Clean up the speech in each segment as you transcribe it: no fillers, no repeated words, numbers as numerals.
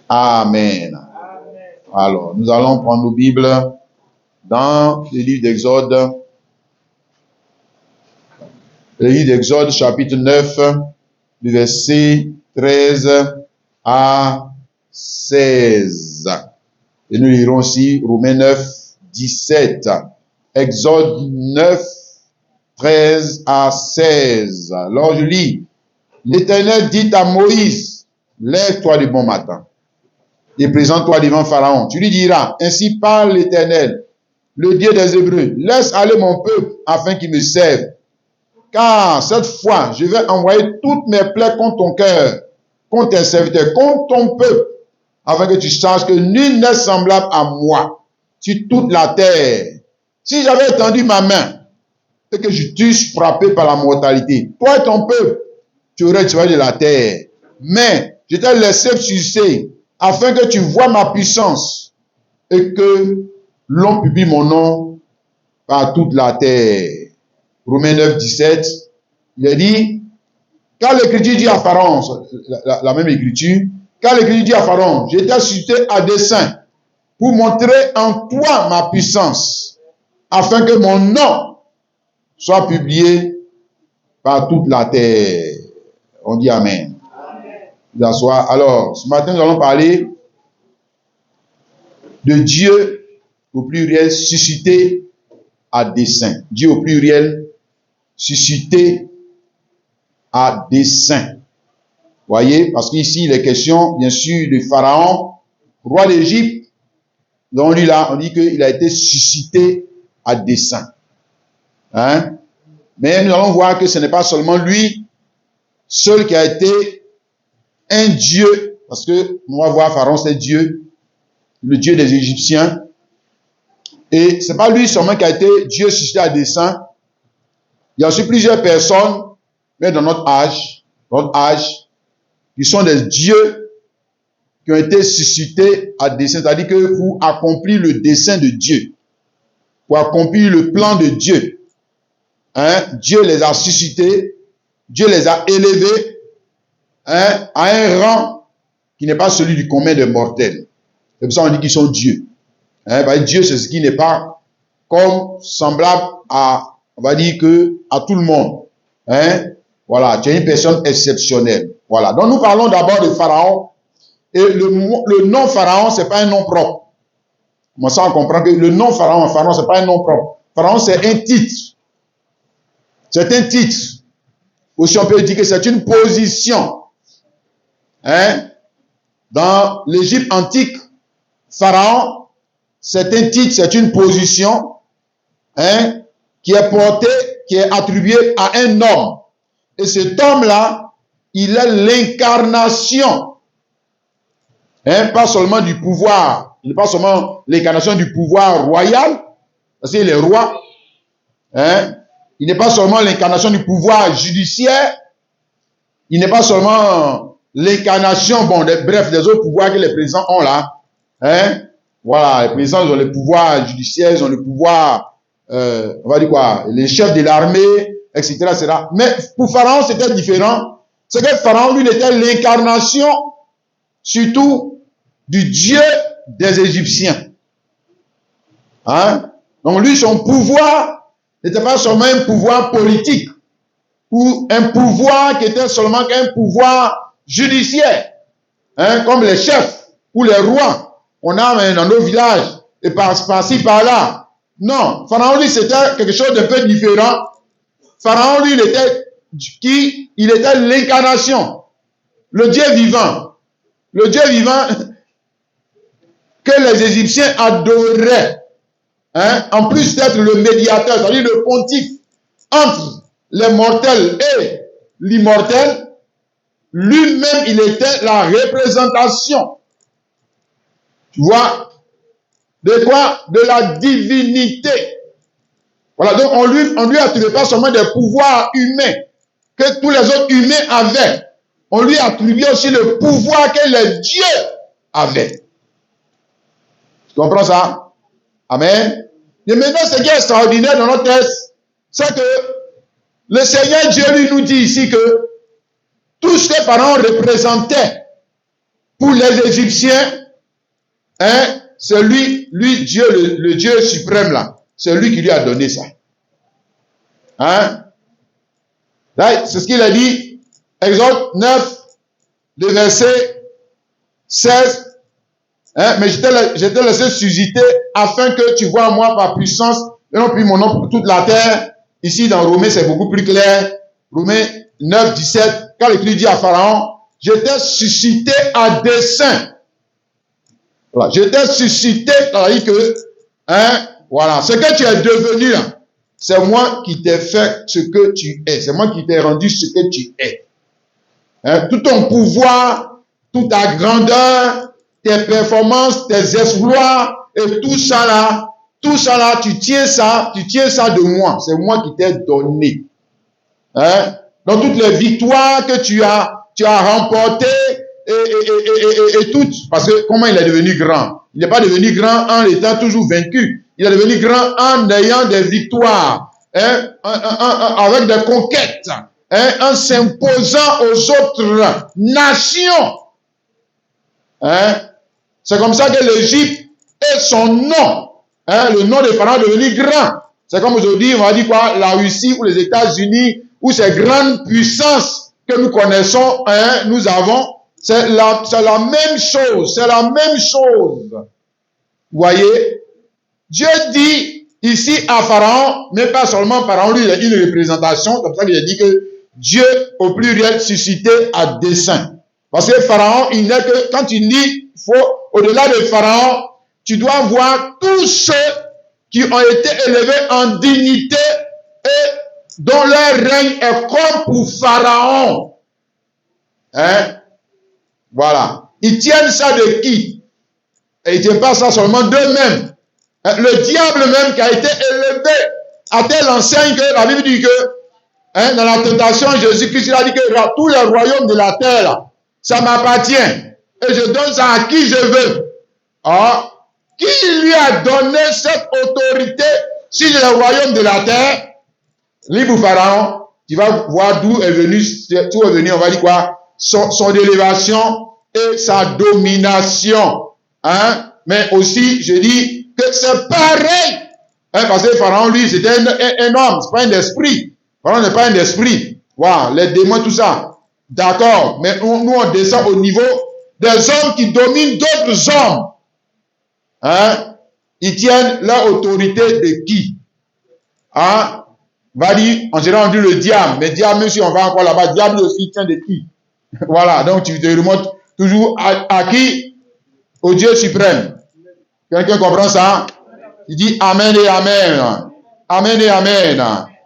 Amen. Alors, nous allons prendre nos Bibles dans le livre d'Exode. Le livre d'Exode, chapitre 9, du verset 13 à 16. Et nous lirons aussi Romains 9, 17. Exode 9, 13 à 16. Alors je lis. L'Éternel dit à Moïse, lève-toi de bon matin et présente-toi devant Pharaon. Tu lui diras, ainsi parle l'Éternel, le Dieu des Hébreux, laisse aller mon peuple afin qu'il me serve. Car cette fois, je vais envoyer toutes mes plaies contre ton cœur, contre tes serviteurs, contre ton peuple, afin que tu saches que nul n'est semblable à moi sur toute la terre. Si j'avais étendu ma main et que je t'eusse frappé par la mortalité, toi et ton peuple, tu aurais tiré de la terre. Mais je t'ai laissé sucer afin que tu vois ma puissance et que l'on publie mon nom par toute la terre. Romains 9, 17, il a dit, car l'Écriture dit à Pharaon, la même Écriture, car l'Écriture dit à Pharaon, je t'ai suscité à dessein pour montrer en toi ma puissance, afin que mon nom soit publié par toute la terre. On dit Amen. Alors, ce matin, nous allons parler de Dieu au pluriel suscité à dessein. Dieu au pluriel suscité à dessein. Voyez, parce qu'ici, il est question, bien sûr, de Pharaon, roi d'Égypte, dont lui là, on dit qu'il a été suscité à dessein. Hein? Mais nous allons voir que ce n'est pas seulement lui seul qui a été un Dieu, parce que on va voir Pharaon, c'est Dieu, le Dieu des Égyptiens. Et ce n'est pas lui seulement qui a été Dieu suscité à dessein. Il y a aussi plusieurs personnes, mais dans notre âge, qui sont des dieux qui ont été suscités à dessein, c'est-à-dire que pour accomplir le dessein de Dieu, pour accomplir le plan de Dieu, hein, Dieu les a suscités, Dieu les a élevés, hein, à un rang qui n'est pas celui du commun des mortels. C'est pour ça qu'on dit qu'ils sont dieux. Hein, parce que Dieu, c'est ce qui n'est pas comme semblable à, on va dire que, à tout le monde. Hein? Voilà, tu es une personne exceptionnelle. Voilà. Donc nous parlons d'abord de Pharaon. Et le nom Pharaon, c'est pas un nom propre. Moi, ça, on comprend que le nom Pharaon, c'est pas un nom propre. Pharaon, c'est un titre. C'est un titre. Aussi, on peut dire que c'est une position. Hein? Dans l'Égypte antique, Pharaon, c'est un titre, c'est une position, hein, qui est portée, qui est attribuée à un homme. Et cet homme-là, il est l'incarnation, hein, pas seulement du pouvoir, il n'est pas seulement l'incarnation du pouvoir royal, parce qu'il est roi, hein, il n'est pas seulement l'incarnation du pouvoir judiciaire, il n'est pas seulement l'incarnation, bon, bref, des autres pouvoirs que les présidents ont là, hein. Voilà, les présidents ils ont le pouvoir judiciaire, ils ont le pouvoir, on va dire quoi, les chefs de l'armée, etc., etc. Mais pour Pharaon, c'était différent. C'est que Pharaon, lui, était l'incarnation, surtout, du Dieu des Égyptiens. Hein? Donc lui, son pouvoir n'était pas seulement un pouvoir politique, ou un pouvoir qui était seulement qu'un pouvoir judiciaire, hein, comme les chefs ou les rois. On a dans nos villages, et par-ci, par-là. Non, Pharaon, lui, c'était quelque chose d'un peu différent. Pharaon, lui, il était l'incarnation. Le Dieu vivant. Le Dieu vivant que les Égyptiens adoraient. Hein, en plus d'être le médiateur, c'est-à-dire le pontife entre les mortels et l'immortel, lui-même, il était la représentation. Tu vois, de quoi? De la divinité. Voilà, donc on lui attribuait pas seulement des pouvoirs humains que tous les autres humains avaient. On lui attribuait aussi le pouvoir que les dieux avaient. Tu comprends ça? Amen. Et maintenant, ce qui est extraordinaire dans notre texte, c'est que le Seigneur Dieu lui nous dit ici que tout ce que Pharaon représentait, Pour les Égyptiens, hein, c'est lui Dieu, le Dieu suprême là, c'est lui qui lui a donné ça. Hein? Là, c'est ce qu'il a dit, Exode 9, le verset 16. Hein, mais je t'ai laissé susciter afin que tu vois moi ma puissance et non plus mon nom pour toute la terre. Ici dans Romains c'est beaucoup plus clair. Romains 9, 17, quand l'Écriture dit à Pharaon, je t'ai suscité à dessein. Voilà, je t'ai suscité, c'est-à-dire que, hein, voilà, ce que tu es devenu là, c'est moi qui t'ai fait ce que tu es. C'est moi qui t'ai rendu ce que tu es. Hein, tout ton pouvoir, toute ta grandeur, tes performances, tes exploits et tout ça là, tu tiens ça de moi. C'est moi qui t'ai donné. Hein? Dans toutes les victoires que tu as remportées et toutes. Parce que comment il est devenu grand? Il n'est pas devenu grand en étant toujours vaincu. Il est devenu grand en ayant des victoires, hein? Avec des conquêtes, hein? En s'imposant aux autres nations. Hein? C'est comme ça que l'Égypte et son nom, hein, le nom de Pharaon est devenu grand. C'est comme aujourd'hui, on va dire quoi, la Russie ou les États-Unis, ou ces grandes puissances que nous connaissons, hein, nous avons, c'est la même chose, c'est la même chose. Vous voyez, Dieu dit ici à Pharaon, mais pas seulement Pharaon, lui il a une représentation, comme ça qu'il a dit que Dieu au pluriel suscité à dessein. Parce que Pharaon, il n'est que, quand tu dis, au-delà de Pharaon, tu dois voir tous ceux qui ont été élevés en dignité et dont leur règne est comme pour Pharaon. Hein? Voilà. Ils tiennent ça de qui? Et ils ne tiennent pas ça seulement d'eux-mêmes. Le diable même qui a été élevé à telle enseigne que la Bible dit que, hein, dans la tentation, Jésus-Christ a dit que tous les royaumes de la terre, ça m'appartient. Et je donne ça à qui je veux. Ah, qui lui a donné cette autorité sur le royaume de la terre? Libre Pharaon, tu vas voir d'où est venu, on va dire quoi, son élévation et sa domination. Hein? Mais aussi, je dis que c'est pareil. Hein, parce que Pharaon, lui, c'était un homme, c'est pas un esprit. Pharaon n'est pas un esprit. Wow, les démons, tout ça. D'accord, mais nous, on descend au niveau des hommes qui dominent d'autres hommes. Hein? Ils tiennent leur autorité de qui? Hein? Va dire, en général, on dit le diable. Mais diable, même si on va encore là-bas, diable aussi tient de qui? Voilà, donc tu te remontes toujours à qui? Au Dieu suprême. Quelqu'un comprend ça? Il dit Amen et Amen. Amen et Amen.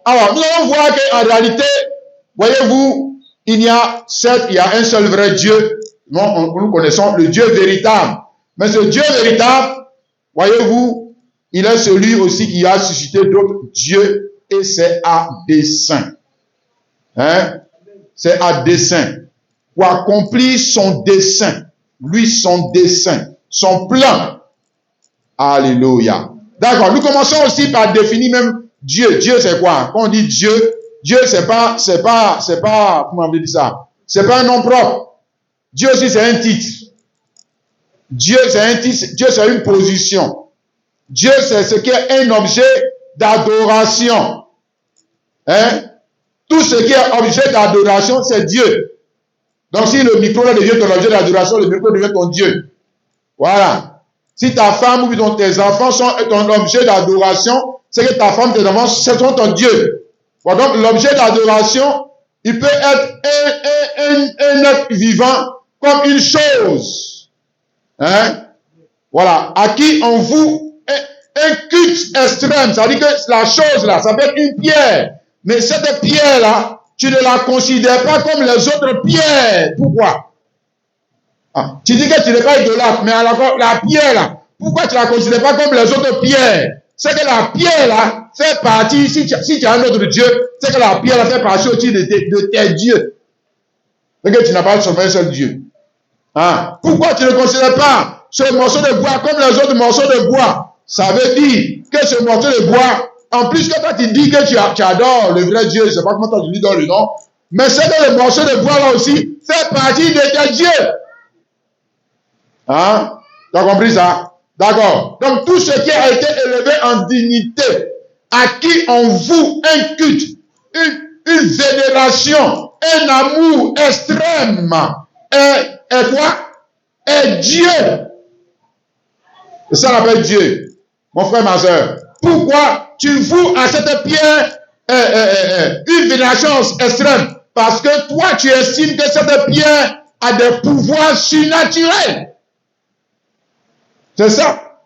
Alors, nous allons voir qu'en réalité, voyez-vous, il y a un seul vrai Dieu. Nous connaissons le Dieu véritable. Mais ce Dieu véritable, voyez-vous, il est celui aussi qui a suscité d'autres dieux et c'est à dessein. Hein? C'est à dessein. Pour accomplir son dessein. Lui, son dessein. Son plan. Alléluia. D'accord. Nous commençons aussi par définir même Dieu. Dieu, c'est quoi? Quand on dit Dieu, Dieu, c'est pas, comment on dit ça? C'est pas un nom propre. Dieu aussi, c'est un titre. Dieu, c'est un titre. Dieu, c'est une position. Dieu, c'est ce qui est un objet d'adoration. Hein? Tout ce qui est objet d'adoration, c'est Dieu. Donc, si le micro là devient ton objet d'adoration, le micro devient ton Dieu. Voilà. Si ta femme ou tes enfants sont ton objet d'adoration, c'est que ta femme, tes enfants, ce sont ton Dieu. Bon, donc, l'objet d'adoration, il peut être un être vivant comme une chose. Hein? Voilà. À qui on voue un culte extrême. Ça veut dire que la chose là, ça peut être une pierre. Mais cette pierre là, tu ne la considères pas comme les autres pierres. Pourquoi? Ah, tu dis que tu n'es pas idolâtre, mais alors la pierre là, pourquoi tu ne la considères pas comme les autres pierres? C'est que la pierre là fait partie, si tu as un autre Dieu, c'est que la pierre là fait partie aussi de tes dieux. C'est que tu n'as pas un seul Dieu. Ah, pourquoi tu ne considères pas ce morceau de bois comme les autres morceaux de bois? Ça veut dire que ce morceau de bois, en plus que toi tu dis que tu adores le vrai Dieu, je ne sais pas comment tu lui donnes le nom, mais c'est que le morceau de bois là aussi fait partie de tes dieux. Hein? Tu as compris ça? D'accord. Donc, tout ce qui a été élevé en dignité, à qui on voue un culte, une vénération, un amour extrême, est quoi? Est Dieu. C'est ça qu'on appelle Dieu. Mon frère, ma soeur. Pourquoi tu voues à cette pierre une vénération extrême? Parce que toi, tu estimes que cette pierre a des pouvoirs surnaturels. C'est ça.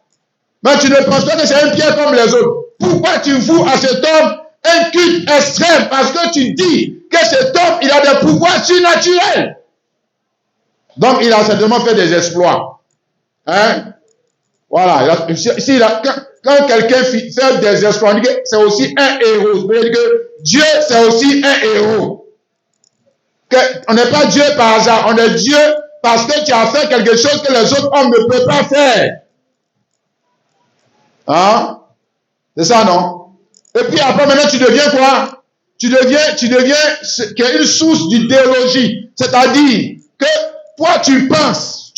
Mais tu ne penses pas que c'est une pierre comme les autres. Pourquoi tu voues à cet homme un culte extrême? Parce que tu dis que cet homme, il a des pouvoirs surnaturels. Donc, il a certainement fait des exploits. Hein? Voilà. Quand quelqu'un fait des exploits, on dit que c'est aussi un héros. C'est-à-dire que Dieu, c'est aussi un héros. On n'est pas Dieu par hasard. On est Dieu parce que tu as fait quelque chose que les autres hommes ne peuvent pas faire. Hein? C'est ça, non? Et puis après, maintenant, tu deviens quoi? Tu deviens une source d'idéologie. C'est-à-dire que toi, tu penses,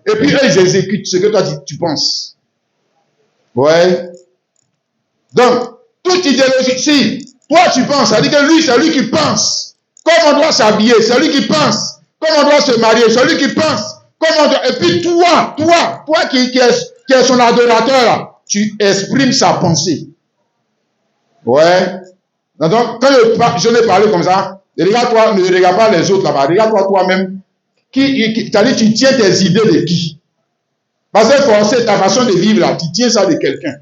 et puis eux, ils exécutent ce que toi, tu penses. Ouais. Donc, toute idéologie, si toi, tu penses, ça veut dire que lui, c'est lui qui pense. Comme on doit s'habiller, c'est lui qui pense. Comme on doit se marier, c'est lui qui pense. Et puis toi qui es son adorateur, là, tu exprimes sa pensée. Ouais. Donc, quand je l'ai parlé comme ça, regarde-toi, ne regarde pas les autres là-bas, regarde-toi toi-même. C'est-à-dire, tu tiens tes idées de qui? Parce que forcer ta façon de vivre là, tu tiens ça de quelqu'un.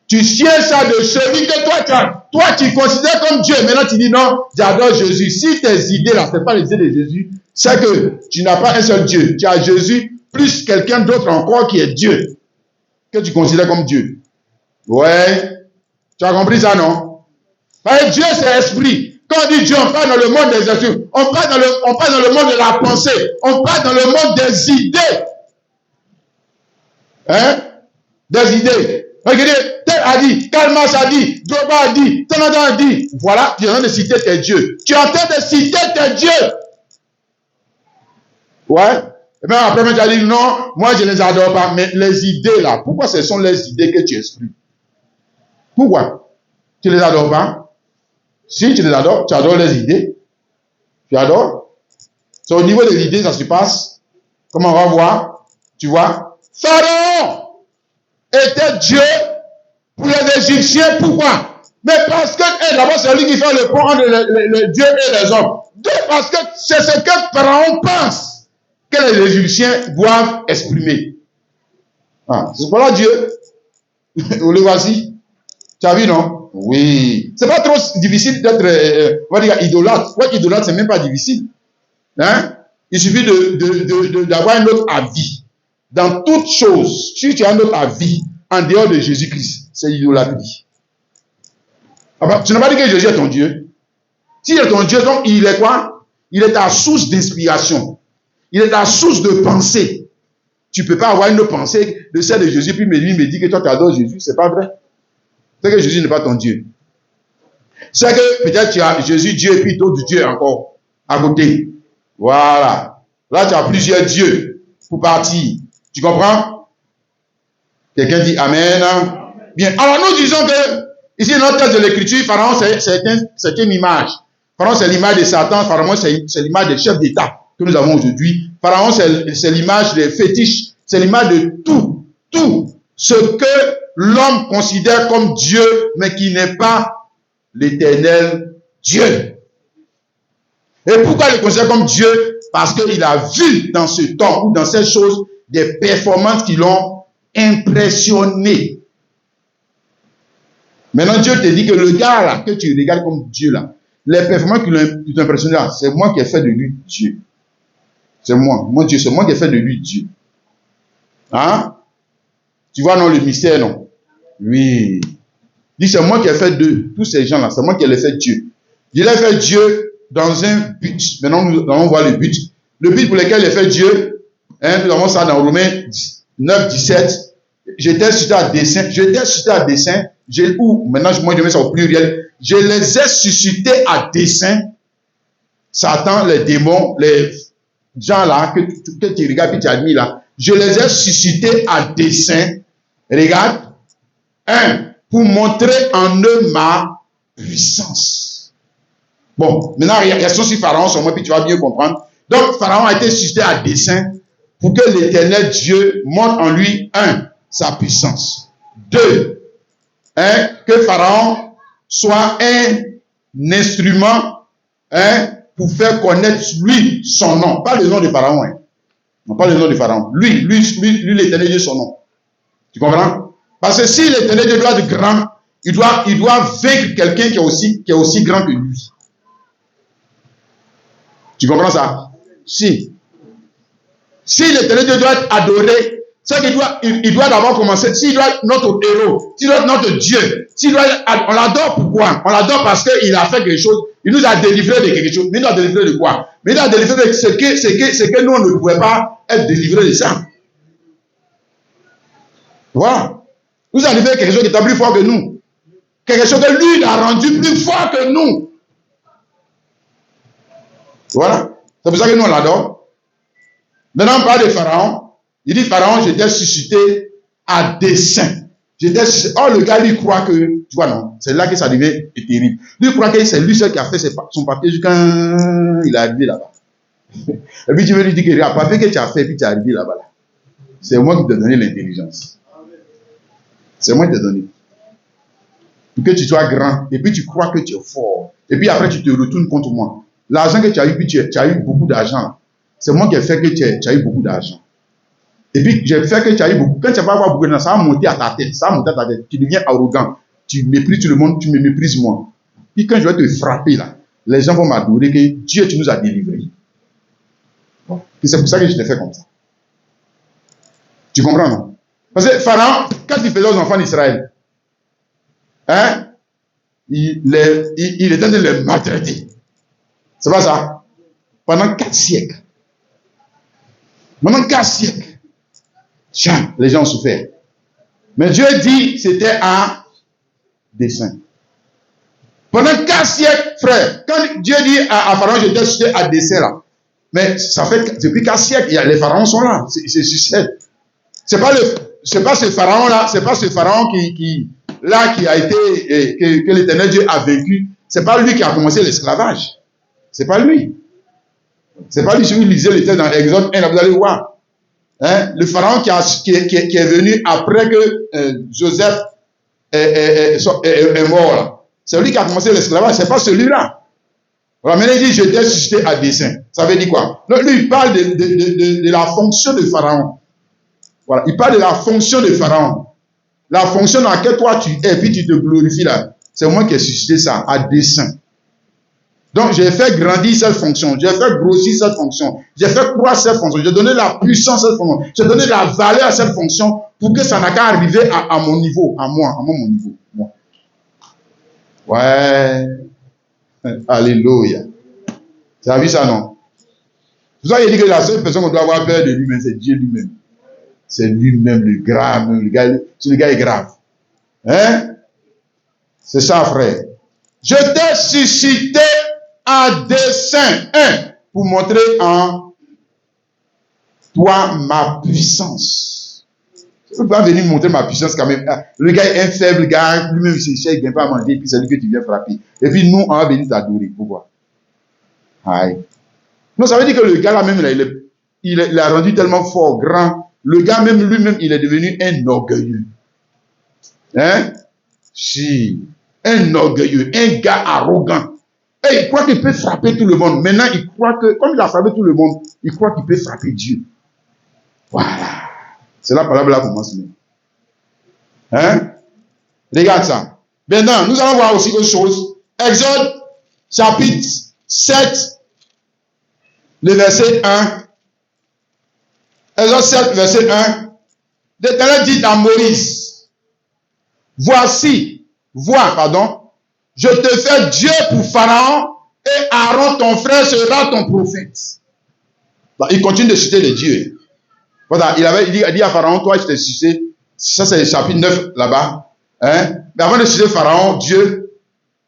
Tu tiens ça de celui que toi tu considères comme Dieu. Maintenant, tu dis non, j'adore Jésus. Si tes idées là, ce n'est pas les idées de Jésus, c'est que tu n'as pas un seul Dieu. Tu as Jésus plus quelqu'un d'autre encore qui est Dieu, que tu considères comme Dieu. Ouais. Tu as compris ça, non? Parce que Dieu, c'est esprit. Quand on dit Dieu, on parle dans le monde des esprits. On parle dans le monde de la pensée. On parle dans le monde des idées. Hein? Des idées. Regardez, tel a dit, Kalmas a dit, Droba a dit, Tanada a dit. Voilà, tu es en train de citer tes dieux. Tu es en train de citer tes dieux. Ouais. Et bien après, tu as dit, non, moi je ne les adore pas. Mais les idées là, pourquoi ce sont les idées que tu exprimes? Pourquoi? Tu ne les adores pas? Si tu les adores, tu adores les idées. Tu adores. C'est au niveau des idées, ça se passe. Comment on va voir? Tu vois? Pharaon était Dieu pour les Égyptiens. Pourquoi? Mais parce que d'abord, c'est lui qui fait le pont entre le Dieu et les hommes. Deux, parce que c'est ce que Pharaon pense que les Égyptiens doivent exprimer. Ah, c'est voilà Dieu. Vous le voici. Tu as vu, non? Oui. C'est pas trop difficile d'être, on va dire, idolâtre. Pour être idolâtre, c'est même pas difficile. Hein? Il suffit d'avoir un autre avis. Dans toute chose, si tu as un autre avis en dehors de Jésus-Christ, c'est l'idolâtrie. Tu n'as pas dit que Jésus est ton Dieu. S'il est ton Dieu, donc il est quoi? Il est ta source d'inspiration. Il est ta source de pensée. Tu ne peux pas avoir une autre pensée de celle de Jésus, puis lui me dit que toi tu adores Jésus. C'est pas vrai. C'est que Jésus n'est pas ton Dieu. C'est que peut-être tu as Jésus Dieu et puis d'autres dieux encore à côté. Voilà. Là, tu as plusieurs dieux pour partir. Tu comprends? Quelqu'un dit Amen. Bien. Alors, nous disons que, ici, dans notre texte de l'écriture, Pharaon, c'est une image. Pharaon, c'est l'image de Satan. Pharaon, c'est l'image des chefs d'État que nous avons aujourd'hui. Pharaon, c'est l'image des fétiches. C'est l'image de tout ce que l'homme considère comme Dieu, mais qui n'est pas l'éternel Dieu. Et pourquoi il le considère comme Dieu? Parce qu'il a vu dans ce temps ou dans ces choses des performances qui l'ont impressionné. Maintenant, Dieu te dit que le gars là, que tu regardes comme Dieu là, les performances qui l'ont impressionné là, c'est moi qui ai fait de lui Dieu. C'est moi. Mon Dieu, c'est moi qui ai fait de lui Dieu. Hein? Tu vois, non, le mystère, non? Oui. Dis, c'est moi qui ai fait de tous ces gens là, c'est moi qui ai fait Dieu. Je l'ai fait Dieu dans un but. Maintenant, nous allons voir le but. Le but pour lequel il a fait Dieu, hein, nous avons ça dans Romains 9, 17. J'étais suscité à dessein. Maintenant, moi je mets ça au pluriel. Je les ai suscités à dessein. Satan, les démons, les gens là, que tu regardes et tu admires là, je les ai suscités à dessein. Regarde. 1. Pour montrer en eux ma puissance. Bon, maintenant, restons sur Pharaon, sur moi, puis tu vas bien comprendre. Donc, Pharaon a été suscité à dessein pour que l'Éternel Dieu montre en lui, 1. Sa puissance. 2. Que Pharaon soit un instrument pour faire connaître lui son nom. Pas le nom de Pharaon. Non, pas le nom de Pharaon. Lui l'Éternel Dieu, son nom. Tu comprends? Parce que si l'Éternel Dieu doit être grand, il doit vaincre quelqu'un qui est aussi grand que lui. Tu comprends ça? Si l'Éternel Dieu doit être adoré, c'est qu'il doit d'abord commencer. S'il doit être notre héros, s'il doit être notre Dieu, on l'adore pourquoi? On l'adore parce qu'il a fait quelque chose. Il nous a délivré de quelque chose. Mais il nous a délivré de quoi? Mais il nous a délivré de ce que nous, on ne pouvait pas être délivré de ça. Voilà. Il nous a délivré quelque chose qui est plus fort que nous. Quelque chose que lui, il a rendu plus fort que nous. Voilà. C'est pour ça que nous, on l'adore. Maintenant, on parle de Pharaon. Il dit, Pharaon, j'étais suscité à dessein. Oh, le gars, lui croit que, tu vois, non, c'est là que ça devait être terrible. Lui croit que c'est lui seul qui a fait son papier jusqu'à il est arrivé là-bas. Et puis tu veux lui dire que le papier que tu as fait, puis tu es arrivé là-bas. Là. C'est moi qui t'ai donné l'intelligence. C'est moi qui t'ai donné. Pour que tu sois grand, et puis tu crois que tu es fort. Et puis après, tu te retournes contre moi. L'argent que tu as eu, puis tu as eu beaucoup d'argent. C'est moi qui ai fait que tu as eu beaucoup d'argent. Et puis, j'ai fait que tu as eu beaucoup. Quand tu vas avoir beaucoup d'argent, ça va monter à ta tête. Ça va monter à ta tête. Tu deviens arrogant. Tu méprises tout le monde, tu me méprises moi. Puis quand je vais te frapper là, les gens vont m'adorer que Dieu, tu nous as délivrés. Bon. Et c'est pour ça que je t'ai fait comme ça. Tu comprends, non? Parce que Pharaon, quand il faisait aux enfants d'Israël, il était de les maltraiter. C'est pas ça? Pendant 4 siècles. Pendant 4 siècles. Tiens, les gens ont souffert. Mais Dieu dit c'était à dessein. Pendant 4 siècles, frère, quand Dieu dit à Pharaon, j'étais suscité à dessein là. Mais ça fait depuis 4 siècles, les pharaons sont là. C'est succède. C'est pas ce pharaon là, c'est pas ce pharaon qui a été, que l'Éternel Dieu a vaincu. C'est pas lui qui a commencé l'esclavage. C'est pas lui. C'est pas lui. Si vous lisez le texte dans Exode 1, vous allez voir. Le pharaon qui est venu après que Joseph est mort là. C'est lui qui a commencé l'esclavage, c'est pas celui-là. Voilà, maintenant il dit j'étais suscité à dessein. Ça veut dire quoi? Donc, lui il parle de la fonction de Pharaon. Voilà, il parle de la fonction de Pharaon. La fonction dans laquelle toi tu es, puis tu te glorifies là. C'est moi qui ai suscité ça à dessein. Donc, j'ai fait grandir cette fonction, j'ai fait grossir cette fonction, j'ai fait croître cette fonction, j'ai donné la puissance à cette fonction, j'ai donné la valeur à cette fonction pour que ça n'a qu'à arriver à mon niveau, à moi, mon niveau. Moi. Ouais. Alléluia. Tu as vu ça, non? C'est pour ça qu'il dit que la seule personne qu'on doit avoir peur de lui-même, c'est Dieu lui-même. C'est lui-même le grave, le gars est grave. Hein? C'est ça, frère. Je t'ai suscité à dessein, pour montrer en toi ma puissance. Je ne peux pas venir montrer ma puissance quand même. Le gars est un faible gars, lui-même il ne vient pas à manger, et puis c'est lui que tu viens frapper. Et puis nous, on va venir t'adorer. Pourquoi? Aïe. Non, ça veut dire que le gars là même, il a rendu tellement fort, grand. Le gars même lui-même, il est devenu un orgueilleux. Hein? Si. Un orgueilleux, un gars arrogant. Et il croit qu'il peut frapper tout le monde. Maintenant, il croit que, comme il a frappé tout le monde, il croit qu'il peut frapper Dieu. Voilà. C'est là par là commence. Hein? Regarde ça. Maintenant, nous allons voir aussi autre chose. Exode, chapitre 7, le verset 1. Exode 7, verset 1. L'Éternel dit à Moïse, je te fais Dieu pour Pharaon et Aaron, ton frère, sera ton prophète. Bah, il continue de citer les dieux. Voilà, il a dit à Pharaon, toi, je t'ai cité. Ça, c'est le chapitre 9 là-bas. Hein? Mais avant de citer Pharaon, Dieu,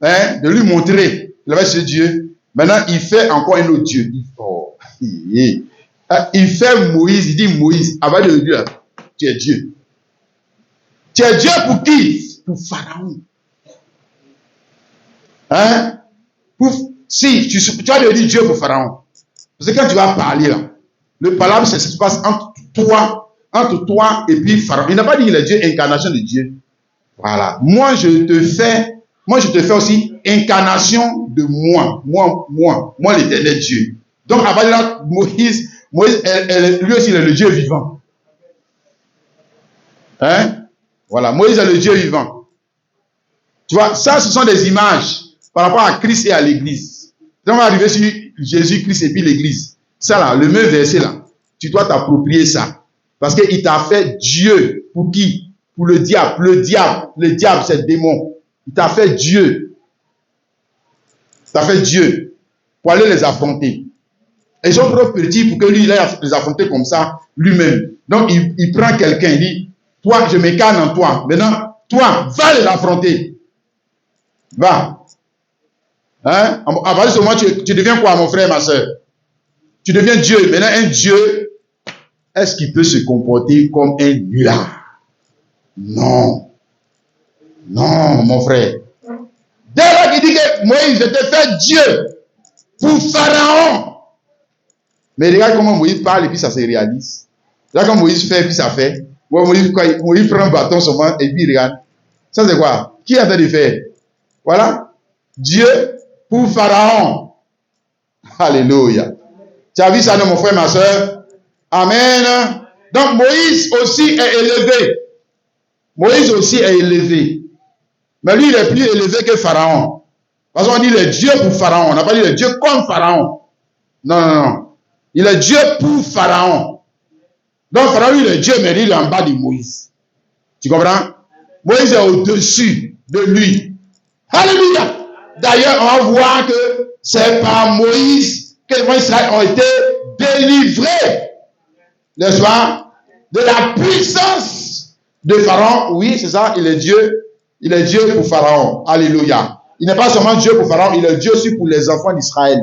de lui montrer, il avait cité Dieu. Maintenant, il fait encore un autre Dieu. Il fait Moïse, il dit Moïse, avant de le dire, tu es Dieu. Tu es Dieu pour qui? Pour Pharaon. Hein? Si, tu vas le dire Dieu pour Pharaon. Parce que quand tu vas parler là, le parole, c'est ce qui se passe entre toi et puis Pharaon. Il n'a pas dit qu'il est Dieu, incarnation de Dieu. Voilà. Moi, je te fais aussi incarnation de moi l'éternel Dieu. Donc, à partir de là, Moïse, lui aussi, il est le Dieu vivant. Hein? Voilà. Moïse est le Dieu vivant. Tu vois, ça, ce sont des images par rapport à Christ et à l'église. Donc, on va arriver sur Jésus-Christ et puis l'église. Ça là, le même verset là, tu dois t'approprier ça. Parce qu'il t'a fait Dieu. Pour qui? Pour le diable. Le diable, c'est le démon. Il t'a fait Dieu. Il t'a fait Dieu. Pour aller les affronter. Et ils sont trop petits pour que lui, il aille les affronter comme ça, lui-même. Donc, il prend quelqu'un, il dit, toi, je m'incarne en toi. Maintenant, toi, va les affronter. Va. Hein? À partir de ce moment, tu deviens quoi, mon frère, ma soeur? Tu deviens Dieu. Maintenant, un Dieu, est-ce qu'il peut se comporter comme un nulard? Non. Non, mon frère. Dès là qu'il dit que Moïse, je te fais Dieu pour Pharaon. Mais regarde comment Moïse parle et puis ça se réalise. Regarde comment Moïse fait et puis ça fait. Moïse prend un bâton seulement et puis regarde. Ça c'est quoi? Qui a fait de faire? Voilà. Dieu pour Pharaon. Alléluia. Tu as vu ça, non, mon frère, ma soeur? Amen. Donc Moïse aussi est élevé. Moïse aussi est élevé. Mais lui, il est plus élevé que Pharaon. Parce qu'on dit il est Dieu pour Pharaon. On n'a pas dit il est Dieu comme Pharaon. Non. Il est Dieu pour Pharaon. Donc Pharaon, il est Dieu, mais il est en bas de Moïse. Tu comprends? Moïse est au-dessus de lui. Alléluia. D'ailleurs, on va voir que c'est par Moïse que les gens d'Israël ont été délivrés. N'est-ce pas? De la puissance de Pharaon. Oui, c'est ça, il est Dieu. Il est Dieu pour Pharaon. Alléluia. Il n'est pas seulement Dieu pour Pharaon, il est Dieu aussi pour les enfants d'Israël.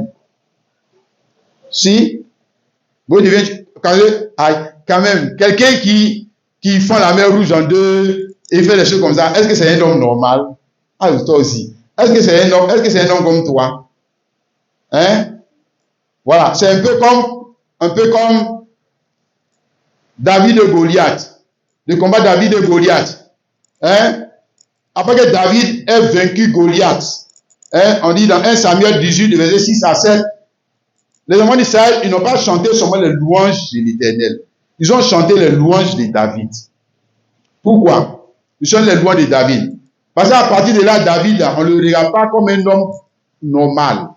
Si vous devez, quand même, quelqu'un qui fend la mer rouge en deux et fait des choses comme ça, est-ce que c'est un homme normal? Ah, toi aussi. Est-ce que c'est un homme comme toi? Hein? Voilà, c'est un peu comme David et Goliath. Le combat David et Goliath. Hein? Après que David ait vaincu Goliath, hein, on dit dans 1 Samuel 18, verset 6 à 7, les enfants d'Israël, ils n'ont pas chanté seulement les louanges de l'Éternel. Ils ont chanté les louanges de David. Pourquoi? Ils chantent les louanges de David. Parce qu'à partir de là, David, on ne le regarde pas comme un homme normal.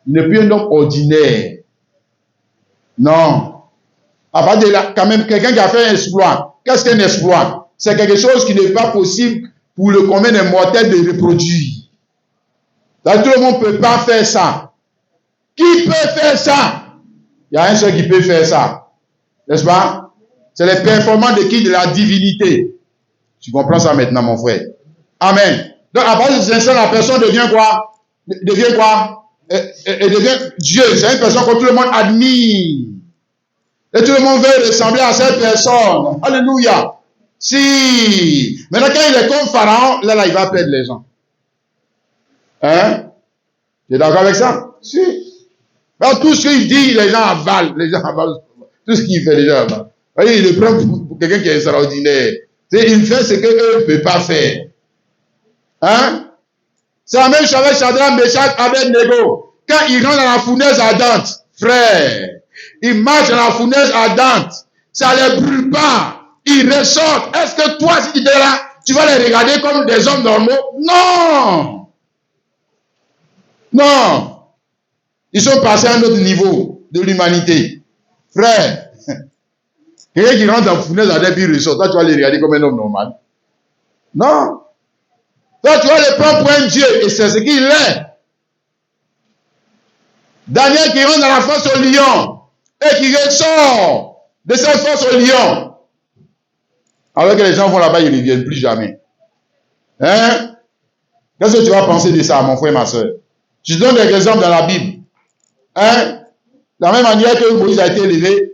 Il n'est plus un homme ordinaire. Non. À partir de là, quand même, quelqu'un qui a fait un exploit. Qu'est-ce qu'un exploit? C'est quelque chose qui n'est pas possible pour le commun des mortels de reproduire. Donc, tout le monde ne peut pas faire ça. Qui peut faire ça? Il y a un seul qui peut faire ça. N'est-ce pas? C'est les performances de qui? De la divinité. Tu comprends ça maintenant, mon frère? Amen. Donc, à partir de ce instant, la personne devient quoi? Devient quoi? Elle devient Dieu. C'est une personne que tout le monde admire. Et tout le monde veut ressembler à cette personne. Alléluia. Si. Maintenant, quand il est comme Pharaon, là, il va perdre les gens. Hein? Tu es d'accord avec ça? Si. Alors, tout ce qu'il dit, les gens avalent. Les gens avalent. Tout ce qu'il fait, les gens avalent. Voyez, il le prend pour quelqu'un qui est extraordinaire. Il fait ce qu'eux ne peuvent pas faire. Hein? C'est la même chose avec Shadrach, Meshach, Abednego. Quand ils rentrent dans la fournaise ardente, frère, ils marchent dans la fournaise ardente, ça ne les brûle pas. Ils ressortent. Est-ce que toi, si tu es là, tu vas les regarder comme des hommes normaux? Non! Non! Ils sont passés à un autre niveau de l'humanité. Frère, quelqu'un qui rentre dans la fournaise ardente et ressort, toi, tu vas les regarder comme un homme normal? Non! Toi, tu vas les prendre pour un Dieu, et c'est ce qu'il est. Daniel qui rentre dans la fosse au lion, et qui ressort de cette fosse au lion. Alors que les gens vont là-bas, ils ne reviennent plus jamais. Hein? Qu'est-ce que tu vas penser de ça, mon frère, ma soeur? Je te donne des exemples dans la Bible. Hein? De la même manière que Moïse a été élevé,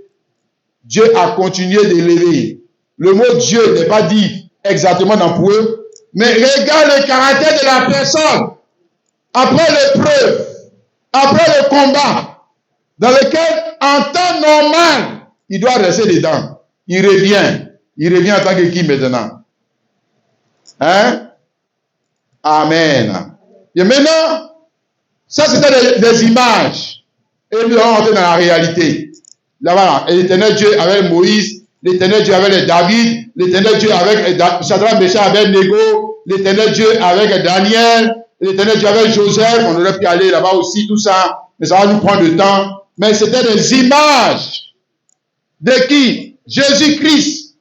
Dieu a continué de l'élever. Le mot Dieu n'est pas dit exactement dans pour eux, mais regarde le caractère de la personne. Après l'épreuve, après le combat, dans lequel, en temps normal, il doit rester dedans. Il revient en tant que qui maintenant? Hein? Amen. Et maintenant, ça c'était des images. Et nous allons entrer dans la réalité. Là, voilà. Et l'Éternel Dieu avec Moïse, l'Éternel Dieu avec David, l'Éternel Dieu avec Shadrach, Meshach, Abednego, l'Éternel Dieu avec Daniel, l'Éternel Dieu avec Joseph. On aurait pu aller là-bas aussi, tout ça, mais ça va nous prendre du temps. Mais c'était des images de qui? Jésus-Christ.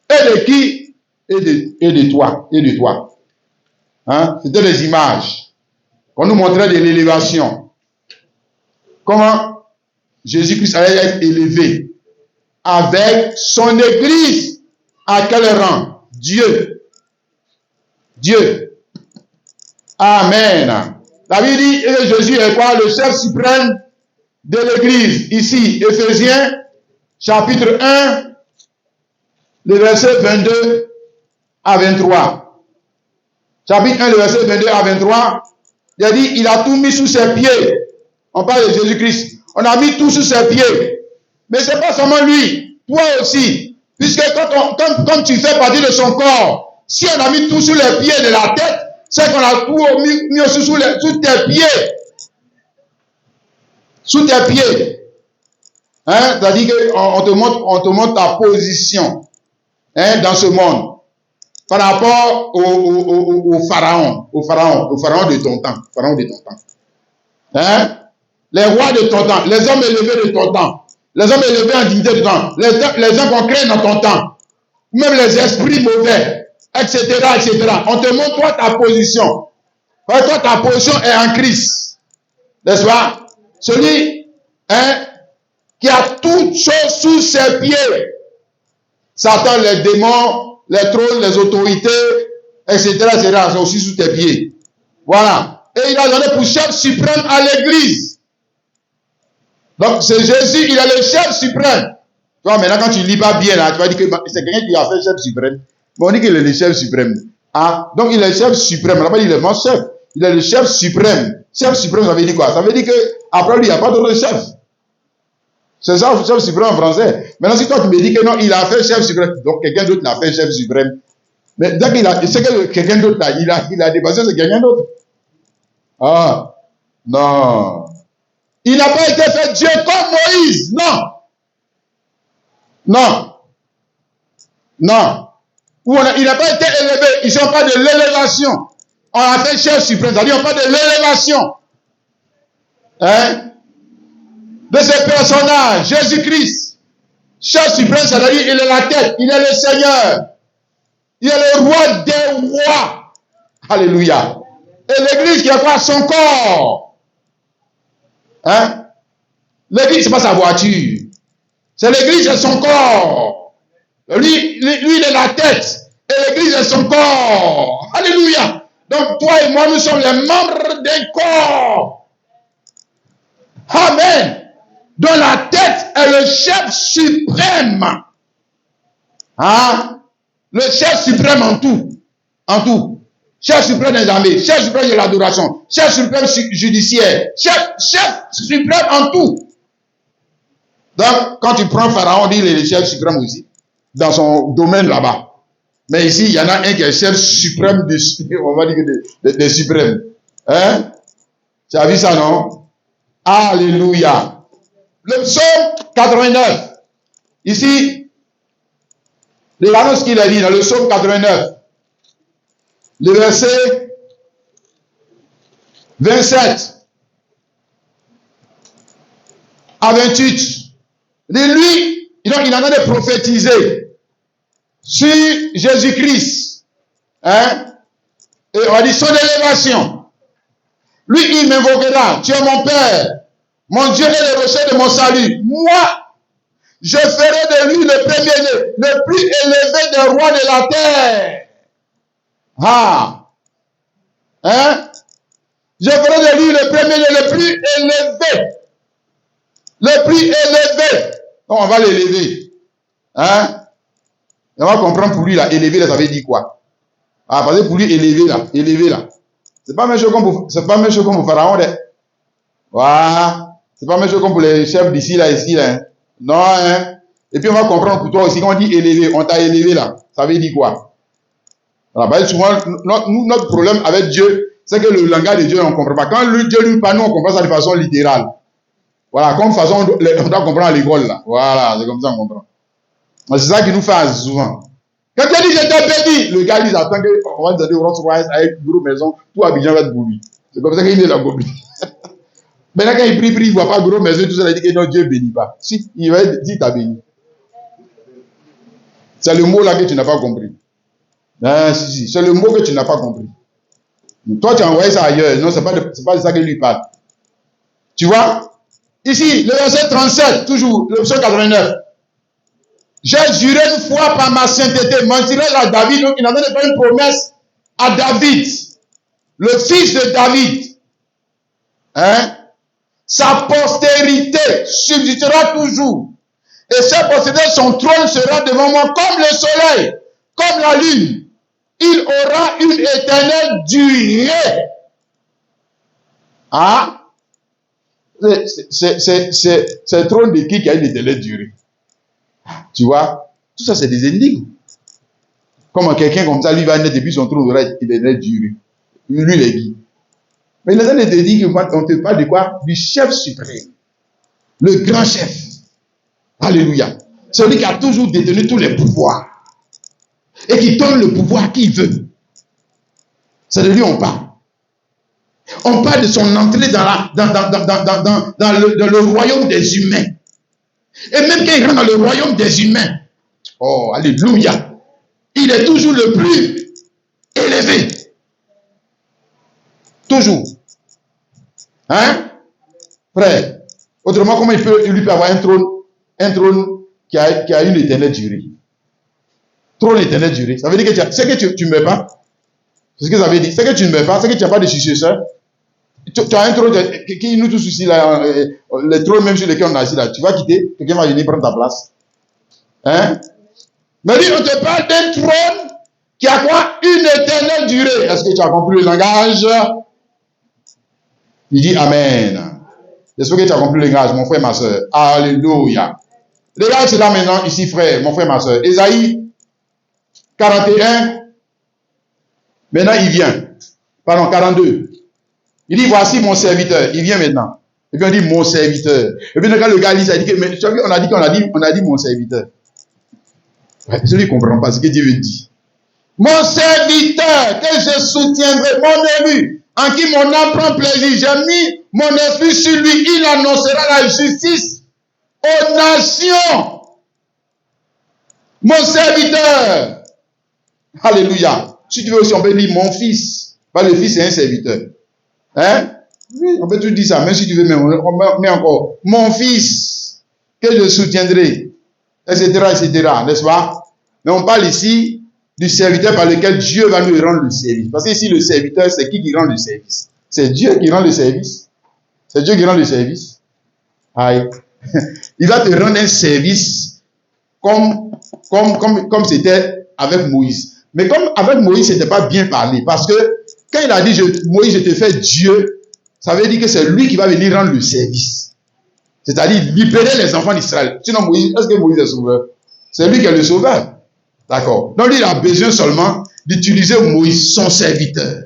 Et de qui? Et de toi. Et de toi. Hein? C'était des images qu'on nous montrait de l'élévation. Comment Jésus-Christ allait être élevé avec son église. À quel rang? Dieu. Dieu. Amen. La Bible dit que Jésus est quoi? Le chef suprême de l'église. Ici, Éphésiens, chapitre 1, le verset 22 à 23. Chapitre 1, le verset 22 à 23. Il a dit, il a tout mis sous ses pieds. On parle de Jésus-Christ. On a mis tout sous ses pieds. Mais ce n'est pas seulement lui. Toi aussi. Puisque quand tu fais partie de son corps, si on a mis tout sous les pieds de la tête, c'est qu'on a tout mis aussi sous tes pieds. Sous tes pieds. Hein? C'est-à-dire qu'on te montre ta position, hein, dans ce monde. Par rapport au pharaon de ton temps. Pharaon de ton temps. Hein? Les rois de ton temps, les hommes élevés de ton temps, les hommes élevés en dignité de ton temps, les hommes qu'on crée dans ton temps, même les esprits mauvais, etc., etc. On te montre toi ta position. Toi, ta position est en Christ. N'est-ce pas? Celui, hein, qui a toutes choses sous ses pieds. Satan, les démons, les trônes, les autorités, etc., c'est aussi sous tes pieds. Voilà. Et il a donné pour chef suprême à l'église. Donc, c'est Jésus, il est le chef suprême. Tu vois, maintenant, quand tu ne lis pas bien, là, tu vas dire que c'est quelqu'un qui a fait chef suprême. Mais on dit qu'il est le chef suprême. Ah, donc il est le chef suprême. On n'a pas dit il est mon chef. Il est le chef suprême. Chef suprême, ça veut dire quoi? Ça veut dire qu'après lui, il n'y a pas d'autre chef. C'est ça, chef suprême en français. Maintenant, si toi, tu me dis que non, il a fait chef suprême, donc quelqu'un d'autre l'a fait chef suprême. Mais dès qu'il a, c'est que quelqu'un d'autre là, il a dépassé, c'est quelqu'un d'autre. Ah, non. Il n'a pas été fait Dieu comme Moïse. Non. Non. Non. Il n'a pas été élevé. Ils n'ont pas de l'élévation. On a fait chef suprême. C'est-à-dire, on parle de l'élévation. Hein? De ce personnage, Jésus-Christ. Chef suprême, c'est-à-dire, il est la tête. Il est le Seigneur. Il est le roi des rois. Alléluia. Et l'église qui a quoi? Son corps. Hein? L'église, ce n'est pas sa voiture. C'est l'église et son corps. Lui, il est la tête. Et l'église est son corps. Alléluia. Donc, toi et moi, nous sommes les membres d'un corps. Amen. Dont la tête est le chef suprême. Hein? Le chef suprême en tout. En tout. Chef suprême des armées, chef suprême de l'adoration, chef suprême judiciaire, chef suprême en tout. Donc, quand tu prends Pharaon, on dit qu'il est le chef suprême aussi, dans son domaine là-bas. Mais ici, il y en a un qui est chef suprême, on va dire des suprêmes. Hein? Tu as vu ça, non? Alléluia. Le psaume 89. Ici, regardons ce qu'il a dit dans le psaume 89. Le verset 27 à 28. Lui, il en a de prophétiser sur Jésus-Christ. Hein? Et on dit son élévation. Lui, il m'invoquera. Tu es mon Père. Mon Dieu est le rocher de mon salut. Moi, je ferai de lui le premier-né, le plus élevé des rois de la terre. Ah! Hein? Je ferai de lui le premier-né, le plus élevé. Le plus élevé. Donc on va l'élever. Hein? Et on va comprendre pour lui là, élever là, ça veut dire quoi? Ah, parce que pour lui, élever là. C'est pas même chose comme pour Pharaon. Voilà. C'est pas même chose comme pour les chefs d'ici là, ici là. Hein. Non, hein. Et puis on va comprendre pour toi aussi, quand on dit élever, on t'a élevé là. Ça veut dire quoi? Voilà, parce que souvent, notre problème avec Dieu, c'est que le langage de Dieu, on ne comprend pas. Quand Dieu lui parle, nous, on comprend ça de façon littérale. Voilà, comme façon, on doit comprendre à l'école là. Voilà, c'est comme ça qu'on comprend. C'est ça qui nous fait souvent. Quand tu dis je t'ai béni, le gars dit attends qu'on va te donner Rolls Royce avec une grosse maison, tout Abidjan va être pour lui. C'est comme ça qu'il est la gobie. Maintenant, quand il prie, il ne voit pas gros maison, tout ça, il dit que non, Dieu ne bénit pas. Si, il va dire t'as béni. C'est le mot là que tu n'as pas compris. Ah, si, c'est le mot que tu n'as pas compris. Toi, tu as envoyé ça ailleurs. Non, c'est pas de ça qu'il lui parle. Tu vois? Ici, le verset 37, toujours, le verset 89. J'ai juré une fois par ma sainteté, mentirai à David, donc il en a fait une promesse à David, le fils de David. Hein? Sa postérité subsistera toujours. Et sa postérité, son trône sera devant moi comme le soleil, comme la lune. Il aura une éternelle durée. Ah? C'est le trône de qui a une éternelle durée? Tu vois? Tout ça, c'est des énigmes. Comment quelqu'un comme ça, lui, va naître depuis son trône aura une éternelle durée. Lui, il est dit. Mais il est de dire qu'on te parle de quoi? Du chef suprême. Le grand chef. Alléluia. Celui qui a toujours détenu tous les pouvoirs. Et qui donne le pouvoir qu'il veut. C'est de lui on parle. On parle de son entrée dans le royaume des humains. Et même quand il rentre dans le royaume des humains, oh, alléluia, il est toujours le plus élevé. Toujours. Hein? Frère. Autrement, comment il peut avoir un trône qui a une éternelle durée? Trône éternelle durée. Ça veut dire que c'est que tu ne meurs pas. C'est ce que ça veut dire. C'est que tu ne meurs pas. C'est que tu n'as pas de successeur. Tu as un trône qui nous tous ici, là, les trônes même sur lesquels on est assis là. Tu vas quitter, quelqu'un va venir prendre ta place. Hein? Mais lui, on te parle d'un trône qui a quoi? Une éternelle durée. Est-ce que tu as compris le langage? Il dit Amen. J'espère que tu as compris le langage, mon frère, ma soeur. Alléluia. Regarde cela maintenant, ici, frère, mon frère, ma soeur. Ésaïe 41. Maintenant, il vient. Pardon, 42. Il dit, voici mon serviteur. Il vient maintenant. Et puis on dit, mon serviteur. Et puis quand le gars lit ça, il dit, mais on a dit mon serviteur. Ouais, celui qui ne comprend pas ce que Dieu veut dire. Mon serviteur, que je soutiendrai, mon élu, en qui mon âme prend plaisir. J'ai mis mon esprit sur lui. Il annoncera la justice aux nations. Mon serviteur. Alléluia. Si tu veux aussi, on peut dire mon fils. Parce que le fils est un serviteur. Hein? Oui, on peut tout dire ça. Même si tu veux, on met encore. Mon fils, que je soutiendrai. Etc. N'est-ce pas? Mais on parle ici du serviteur par lequel Dieu va nous rendre le service. Parce que ici, le serviteur, c'est qui rend le service? C'est Dieu qui rend le service. C'est Dieu qui rend le service. Aïe. Il va te rendre un service comme c'était avec Moïse. Mais comme avec Moïse, c'était pas bien parlé. Parce que quand il a dit, Moïse, je te fais Dieu, ça veut dire que c'est lui qui va venir rendre le service. C'est-à-dire libérer les enfants d'Israël. Sinon, Moïse, est-ce que Moïse est sauveur? C'est lui qui est le sauveur. D'accord. Donc, lui, il a besoin seulement d'utiliser Moïse, son serviteur.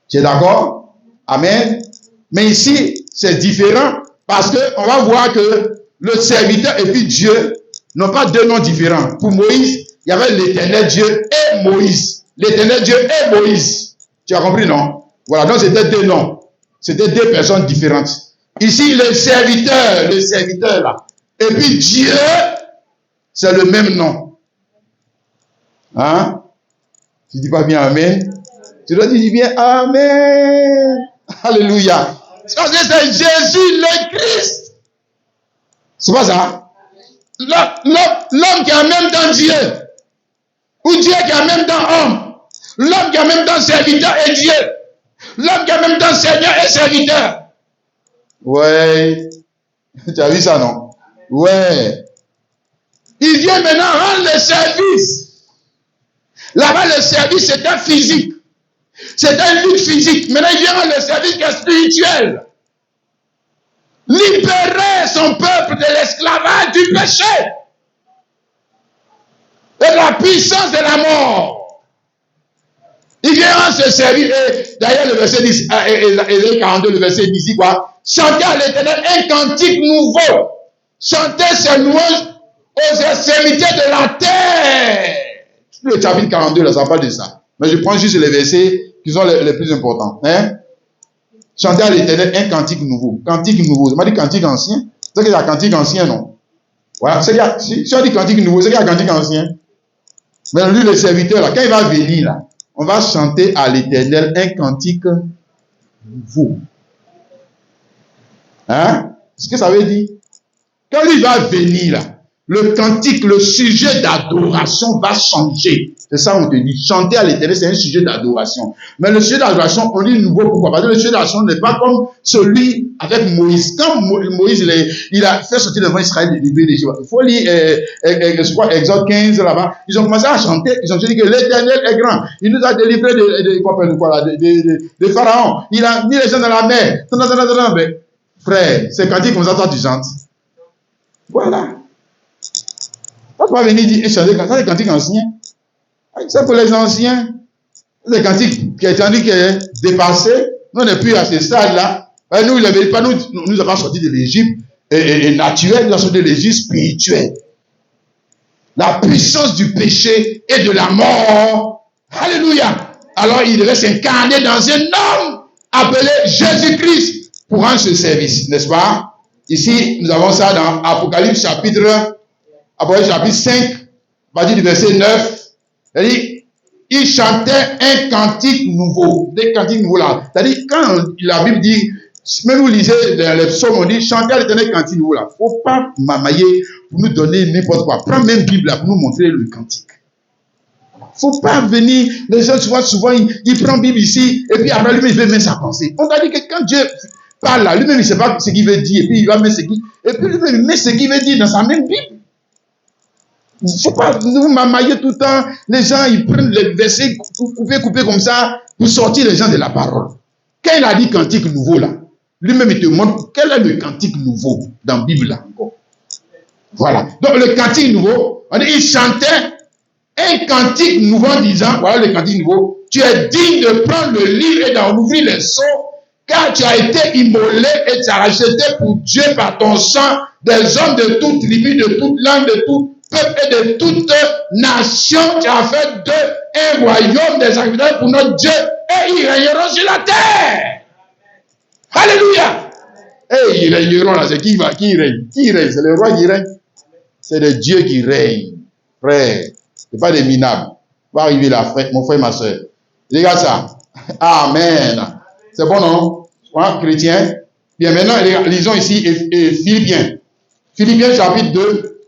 Tu es d'accord? Amen. Mais ici, c'est différent parce qu'on va voir que le serviteur et puis Dieu n'ont pas deux noms différents. Pour Moïse, il y avait l'éternel Dieu et Moïse. L'éternel Dieu et Moïse. Tu as compris, non? Voilà, donc c'était deux noms. C'était deux personnes différentes. Ici, le serviteur là. Et puis Dieu, c'est le même nom. Hein? Tu dis pas bien Amen? Tu dois dire bien Amen. Alléluia. Parce que c'est Jésus le Christ. C'est pas ça? L'homme qui est en même temps Dieu. Ou Dieu qui est en même temps homme. L'homme qui est en même temps serviteur et Dieu. L'homme qui est en même temps Seigneur et serviteur. Ouais. Tu as vu ça, non? Ouais. Il vient maintenant rendre le service. Là-bas, le service, c'est un physique. C'est un lutte physique. Maintenant, il vient rendre le service qui est spirituel. Libérer son peuple de l'esclavage du péché. Et de la puissance de la mort. Il vient rendre ce service. D'ailleurs, le verset 10, Ésaïe 42, le verset 10, dit quoi? Chantez à l'Éternel un cantique nouveau. Chantez ses louanges aux extrémités de la terre. Le chapitre 42, là, ça parle de ça. Mais je prends juste les versets qui sont les plus importants. Hein? Chantez à l'Éternel un cantique nouveau. Cantique nouveau. Ça m'a dit cantique ancien. C'est qu'il y a cantique ancien, non? Voilà. Si on dit cantique nouveau, c'est qu'il y a cantique ancien. Mais lui, le serviteur, là, quand il va venir, là, on va chanter à l'Éternel un cantique nouveau. Hein? C'est ce que ça veut dire. Quand lui va venir, là, le cantique, le sujet d'adoration va changer. C'est ça on te dit. Chanter à l'Éternel, c'est un sujet d'adoration. Mais le sujet d'adoration, on dit nouveau. Pourquoi? Parce que le sujet d'adoration n'est pas comme celui avec Moïse. Quand Moïse, il a fait sortir le peuple d'Israël de l'Égypte. Il faut lire, je crois, Exode 15 là-bas. Ils ont commencé à chanter. Ils ont dit que l'Éternel est grand. Il nous a délivrés de Pharaon. Il a mis les gens dans la mer. Mais, frère, c'est cantique comme ça, toi tu chantes. Voilà. Quand tu vas venir dire, chanter, ça c'est cantique ancien. C'est pour les anciens. C'est cantique qui est dépassé. Nous, on n'est plus à ce stade-là. Nous, il n'avait pas, nous avons sorti de l'Égypte naturelle, nous avons sorti de l'Égypte spirituelle. La puissance du péché et de la mort. Alléluia. Alors, il devait s'incarner dans un homme appelé Jésus-Christ pour rendre ce service, n'est-ce pas? Ici, nous avons ça dans Apocalypse chapitre 5, à partir du verset 9. C'est-à-dire, il chantait un cantique nouveau. Des cantiques nouveaux là. C'est-à-dire, quand la Bible dit, même vous lisez dans les psaumes, on dit, chantez à l'Éternel cantique nouveau là. Il ne faut pas mamailler pour nous donner n'importe quoi. Prends même Bible là pour nous montrer le cantique. Il ne faut pas venir, les gens souvent il prend Bible ici, et puis après lui-même il veut mettre sa pensée. On a dit que quand Dieu parle là, lui-même il ne sait pas ce qu'il veut dire, et puis il va mettre lui-même il met ce qu'il veut dire dans sa même Bible. Il ne faut pas vous mamailler tout le temps. Les gens, ils prennent les versets couper comme ça pour sortir les gens de la parole. Quand il a dit cantique nouveau là, lui-même il te montre quel est le cantique nouveau dans la Bible là encore. Voilà. Donc le cantique nouveau, on dit, il chantait un cantique nouveau en disant, voilà le cantique nouveau, tu es digne de prendre le livre et d'en ouvrir les sceaux, car tu as été immolé et tu as racheté pour Dieu par ton sang des hommes de toute tribu, de toute langue, de tout peuple et de toute nation. Tu as fait d'eux un royaume des sacrificateurs pour notre Dieu et ils régneront sur la terre. Alléluia. Et ils régneront là, c'est qui règne? Qui règne? C'est le roi qui règne. C'est le Dieu qui règne. Frère, c'est pas des minables. Va arriver là, frère, mon frère, ma soeur. Regarde ça. Amen. C'est bon, non? Ouais, chrétien. Bien, maintenant, lisons ici Philippiens. Philippiens chapitre 2,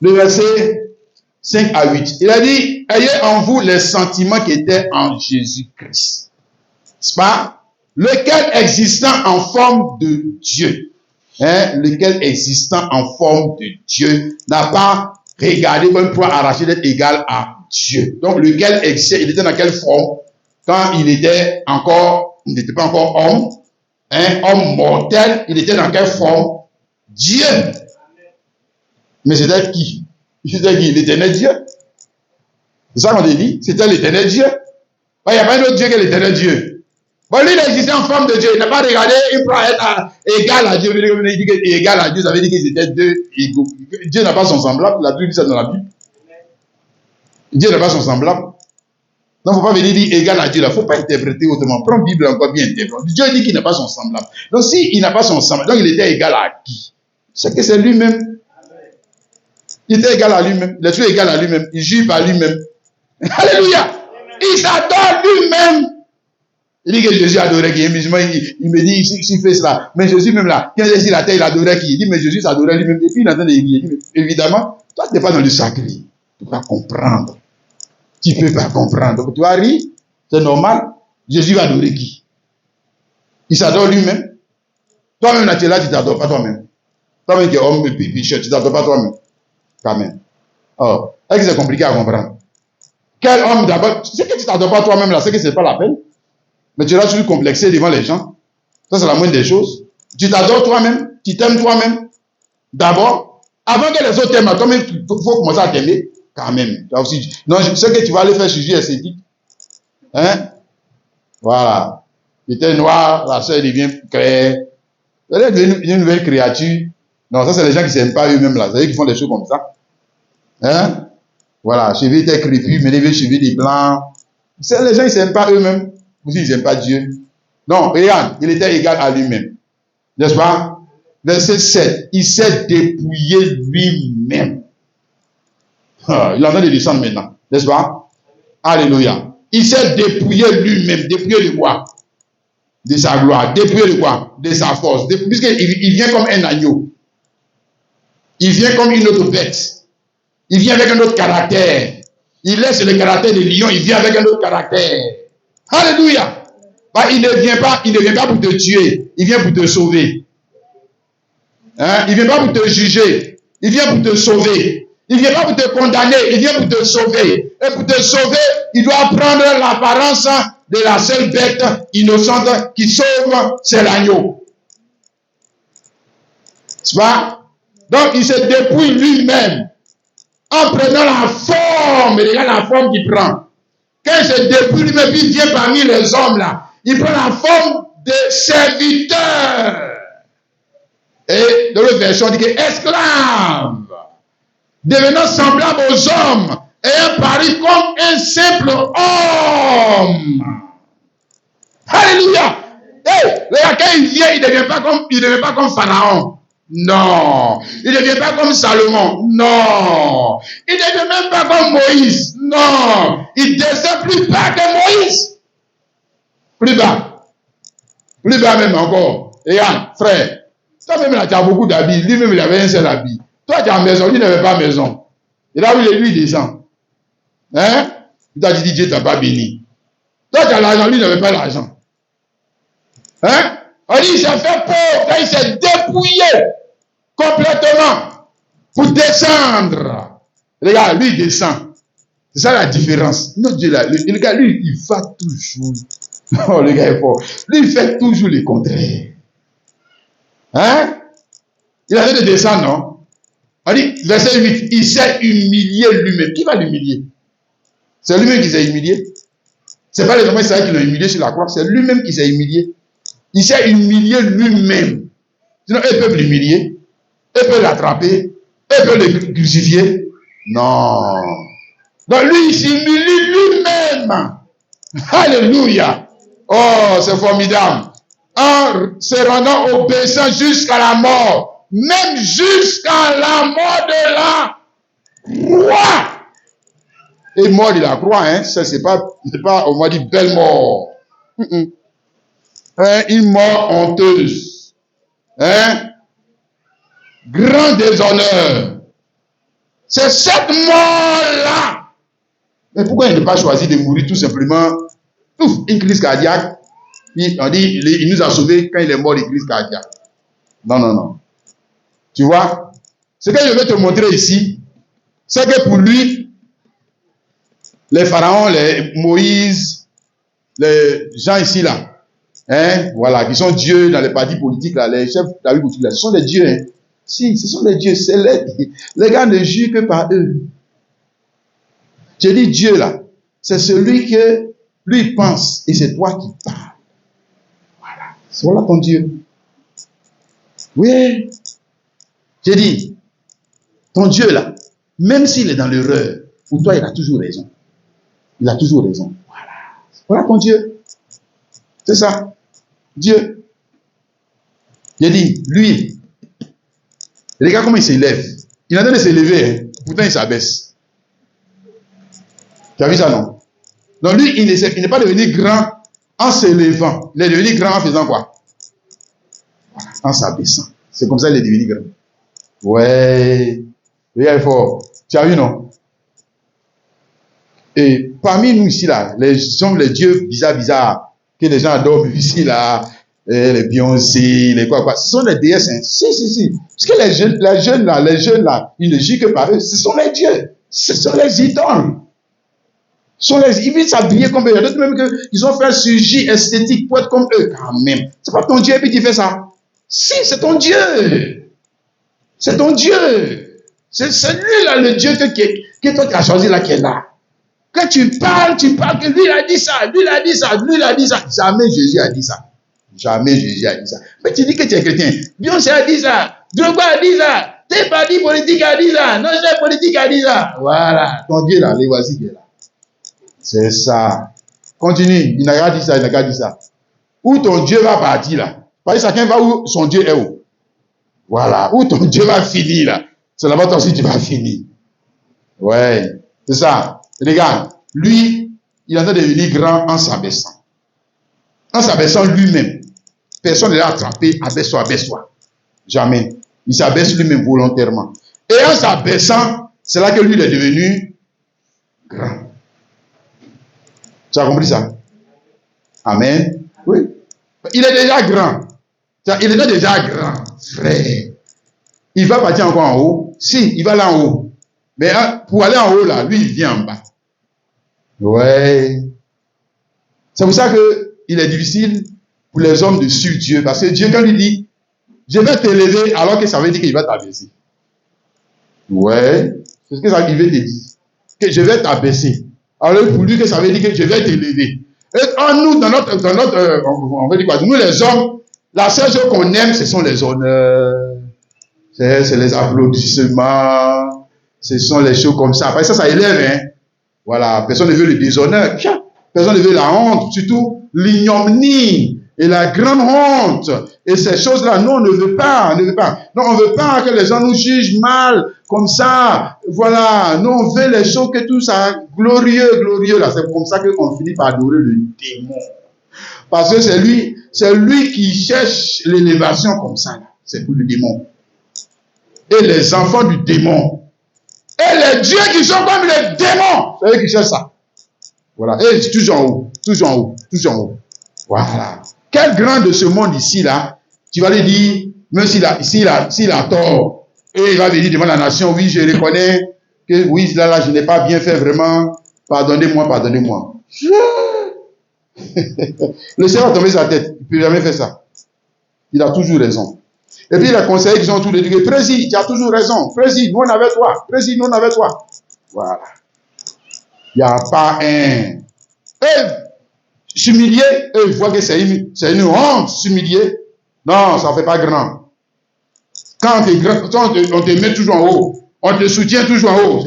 le verset 5 à 8. Il a dit, ayez en vous les sentiments qui étaient en Jésus-Christ. N'est-ce pas? Lequel existant en forme de Dieu, lequel existant en forme de Dieu, n'a pas regardé comme pour arracher d'être égal à Dieu. Donc, lequel existait, il était dans quelle forme? Quand il n'était pas encore homme, homme mortel, il était dans quelle forme? Dieu. Mais c'était qui? C'était qui? L'éternel Dieu. C'est ça qu'on te dit? C'était l'éternel Dieu. Il n'y a pas un autre Dieu que l'éternel Dieu. Bon, lui, il existait en forme de Dieu. Il n'a pas regardé, il peut être égal à Dieu. Il dit que égal à Dieu, ça veut dire qu'ils étaient deux égaux. Dieu n'a pas son semblable. La Bible dit ça dans la Bible. Dieu n'a pas son semblable. Donc, il ne faut pas venir dire égal à Dieu. Il ne faut pas interpréter autrement. Prends la Bible encore bien interprétée. Dieu dit qu'il n'a pas son semblable. Donc, s'il n'a pas son semblable, donc il était égal à qui? C'est que c'est lui-même. Il était égal à lui-même. Il est toujours égal à lui-même. Il juge par lui-même. Alléluia. Il s'adore lui-même. Il dit que Jésus adorait qui? Il me dit, s'il fait cela. Mais Jésus même là, quand il est sur la terre, il adorait qui? Il dit, mais Jésus s'adorait lui-même. Et puis il entend des dire, évidemment, toi tu n'es pas dans le sacré. Tu ne peux pas comprendre. Tu ne peux pas comprendre. Donc tu vas rire. C'est normal. Jésus va adorer qui? Il s'adore lui-même. Toi-même là, tu es là, tu ne t'adores pas toi-même. Toi-même qui es homme pécheur, tu ne t'adores pas toi-même. Quand même. Oh, est-ce que c'est compliqué à comprendre? Quel homme d'abord, c'est que tu ne t'adores pas toi-même là, c'est que ce n'est pas la peine. Mais tu restes toujours complexé devant les gens. Ça, c'est la moindre des choses. Tu t'adores toi-même, tu t'aimes toi-même. D'abord, avant que les autres t'aiment, toi-même, il faut commencer à t'aimer. Quand même. Toi aussi, non, ce que tu vas aller faire chirurgie esthétique. Hein? Voilà. Tu étais noir, la soeur devient claire. Elle est une nouvelle créature. Non, ça, c'est les gens qui ne s'aiment pas eux-mêmes là. C'est eux qui font des choses comme ça. Hein? Voilà. Cheveux étaient crépus, mais les cheveux des blancs. C'est les gens, ils ne s'aiment pas eux-mêmes. Aussi, ils n'aiment pas Dieu. Non, regarde, il était égal à lui-même. N'est-ce pas? Verset 7. Il s'est dépouillé lui-même. Il est en train de descendre maintenant. N'est-ce pas? Alléluia. Il s'est dépouillé lui-même. Dépouillé de quoi? De sa gloire. Dépouillé de quoi? De sa force. Puisqu'il vient comme un agneau. Il vient comme une autre bête. Il vient avec un autre caractère. Il laisse le caractère de lion. Il vient avec un autre caractère. Alléluia. Bah, il ne vient pas pour te tuer. Il vient pour te sauver. Hein? Il ne vient pas pour te juger. Il vient pour te sauver. Il ne vient pas pour te condamner. Il vient pour te sauver. Et pour te sauver, il doit prendre l'apparence de la seule bête innocente qui sauve, c'est l'agneau. C'est pas? Donc, il se dépouille lui-même en prenant la forme. Regarde la forme qu'il prend. Quand il se dépouille lui-même, il vient parmi les hommes là. Il prend la forme de serviteur. Et dans le verset, on dit que esclave, devenant semblable aux hommes, ayant paru comme un simple homme. Alléluia. Hey, regarde, quand il vient, il ne devient pas comme Pharaon. Non. Il ne devient pas comme Salomon. Non. Il ne devient même pas comme Moïse. Non. Il descend plus bas que Moïse. Plus bas. Plus bas même encore. Regarde, frère. Toi-même, là, tu as beaucoup d'habits. Lui-même, il avait un seul habit. Toi, tu as maison. Lui n'avait pas maison. Et là où lui descend. Hein? Tu as dit, Dieu t'a pas béni. Toi, tu as l'argent. Lui n'avait pas l'argent. Hein? On dit, il s'est fait pauvre. Quand il s'est dépouillé complètement pour descendre. Regarde, lui, il descend. C'est ça la différence. Notre Dieu, là, le gars, lui, il va toujours. Oh, le gars est fort. Lui, il fait toujours le contraire. Hein? Il a fait de descendre, non? On dit, verset 8, il s'est humilié lui-même. Qui va l'humilier? C'est lui-même qui s'est humilié. Ce n'est pas les hommes d'Israël qui l'ont humilié sur la croix, c'est lui-même qui s'est humilié. Il s'est humilié lui-même. Sinon, eux peuvent l'humilier. Eux peuvent l'attraper. Eux peuvent le crucifier. Non. Donc lui, il s'humilie lui-même. Alléluia. Oh, c'est formidable. En se rendant obéissant jusqu'à la mort. Même jusqu'à la mort de la croix. Et mort de la croix, hein, ça c'est pas, on m'a dit belle mort. Une mort honteuse. Hein? Grand déshonneur. C'est cette mort-là. Mais pourquoi il n'a pas choisi de mourir tout simplement? Ouf, une crise cardiaque. On dit, il nous a sauvés quand il est mort de crise cardiaque. Non, non, non. Tu vois? Ce que je vais te montrer ici, c'est que pour lui, les pharaons, les Moïse, les gens ici là, hein, voilà, qui sont dieux dans les partis politiques là, les chefs de la vie politique là, ce sont des dieux, hein. Si, ce sont des dieux, c'est les gars ne jurent que par eux. Je dis Dieu là, c'est celui que lui pense et c'est toi qui parles. Voilà, voilà ton Dieu. Oui, j'ai dit, ton Dieu là, même s'il est dans l'erreur, pour toi il a toujours raison. Il a toujours raison. Voilà. Voilà ton Dieu. C'est ça. Dieu. J'ai dit, lui, regarde comment il s'élève. Il a en train de s'élever, hein. Pourtant il s'abaisse. Tu as vu ça, non? Donc lui, il n'est pas devenu grand en s'élevant. Il est devenu grand en faisant quoi? Voilà, en s'abaissant. C'est comme ça qu'il est devenu grand. Ouais. Regarde fort. Tu as vu, non? Et parmi nous ici, là, les dieux bizarres que les gens adorent ici, là, les Beyoncé, les quoi. Ce sont les déesses. Hein. Si. Parce que les jeunes là, ils ne jugent que par eux. Ce sont les dieux. Ce sont les idoles. Ils veulent s'habiller comme eux. Il y a d'autres même qu'ils ont fait un sujet esthétique pour être comme eux. Quand même. C'est pas ton Dieu puis qui fait ça. Si, c'est ton Dieu. C'est ton Dieu. C'est lui là, le Dieu que toi tu as choisi là, qui est là. Quand tu parles que lui il a dit ça, lui il a dit ça. Jamais Jésus a dit ça. Jamais Jésus a dit ça. Mais tu dis que tu es chrétien. Beyoncé a dit ça. Drogba a dit ça. Tes partis politiques a dit ça. Nos chefs politiques a dit ça. Voilà. Ton Dieu là, les voici qui est là. C'est ça. Continue. Il n'a pas dit ça. Où ton Dieu va partir là. Parce que chacun va où son Dieu est où. Voilà. Où ton Dieu va finir là. C'est là-bas toi aussi tu vas finir. Ouais. C'est ça. Regarde. Lui, il est en train de devenir grand en s'abaissant. En s'abaissant lui-même. Personne ne l'a attrapé. Abaisse-toi. Jamais. Il s'abaisse lui-même volontairement. Et en s'abaissant, c'est là que lui il est devenu grand. Tu as compris ça? Amen. Oui. Il est déjà grand. Il est déjà grand, frère. Il va partir encore en haut. Si, il va là en haut. Mais pour aller en haut, là, lui, il vient en bas. Ouais. C'est pour ça qu'il est difficile pour les hommes de suivre Dieu. Parce que Dieu, quand il dit, je vais t'élever, alors que ça veut dire qu'il va t'abaisser. Ouais. C'est ce que ça veut dire. Que je vais t'abaisser. Alors pour lui, que ça veut dire que je vais t'élever. Et en nous, dans notre on veut dire quoi? Nous les hommes, la seule chose qu'on aime, ce sont les honneurs. C'est les applaudissements. Ce sont les choses comme ça. Après ça élève, hein. Voilà. Personne ne veut le déshonneur. Personne ne veut la honte. Surtout l'ignominie et la grande honte. Et ces choses-là, nous, on ne veut pas. Non, on ne veut pas que les gens nous jugent mal, comme ça. Voilà. Nous, on veut les choses que tout ça, glorieux, là. C'est comme ça qu'on finit par adorer le démon. Parce que c'est lui qui cherche l'élévation comme ça. Là. C'est pour le démon. Et les enfants du démon. Et les dieux qui sont comme les démons. C'est eux qui cherchent ça. Voilà. Et toujours en haut. Voilà. Quel grand de ce monde ici, là, tu vas lui dire, même s'il a tort, et il va venir devant la nation, oui, je reconnais que, oui, là, je n'ai pas bien fait vraiment, pardonnez-moi. Le Seigneur a tombé sa tête, il ne peut jamais faire ça. Il a toujours raison. Et puis les conseillers qui ont tous les dit, Président, tu as toujours raison. Président, nous on avait toi. Voilà. Il n'y a pas un. S'humilier, ils voient que c'est une honte, s'humilier. Non, ça ne fait pas grand. Quand on te met toujours en haut, on te soutient toujours en haut.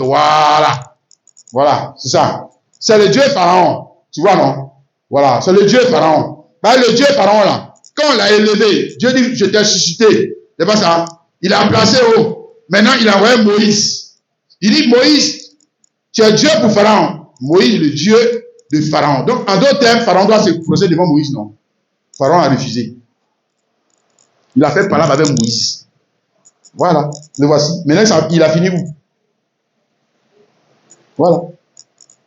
Voilà, c'est ça. C'est le Dieu Pharaon. Tu vois, non? Voilà, c'est le Dieu Pharaon. Le Dieu Pharaon, là, quand on l'a élevé, Dieu dit, je t'ai suscité. C'est pas ça. Il a placé haut. Maintenant, il a envoyé Moïse. Il dit, Moïse, tu es Dieu pour Pharaon. Moïse, le Dieu de Pharaon. Donc, en d'autres termes, Pharaon doit se procéder devant Moïse, non? Pharaon a refusé. Il a fait parler avec Moïse. Voilà, le voici. Maintenant, il a fini où? Voilà.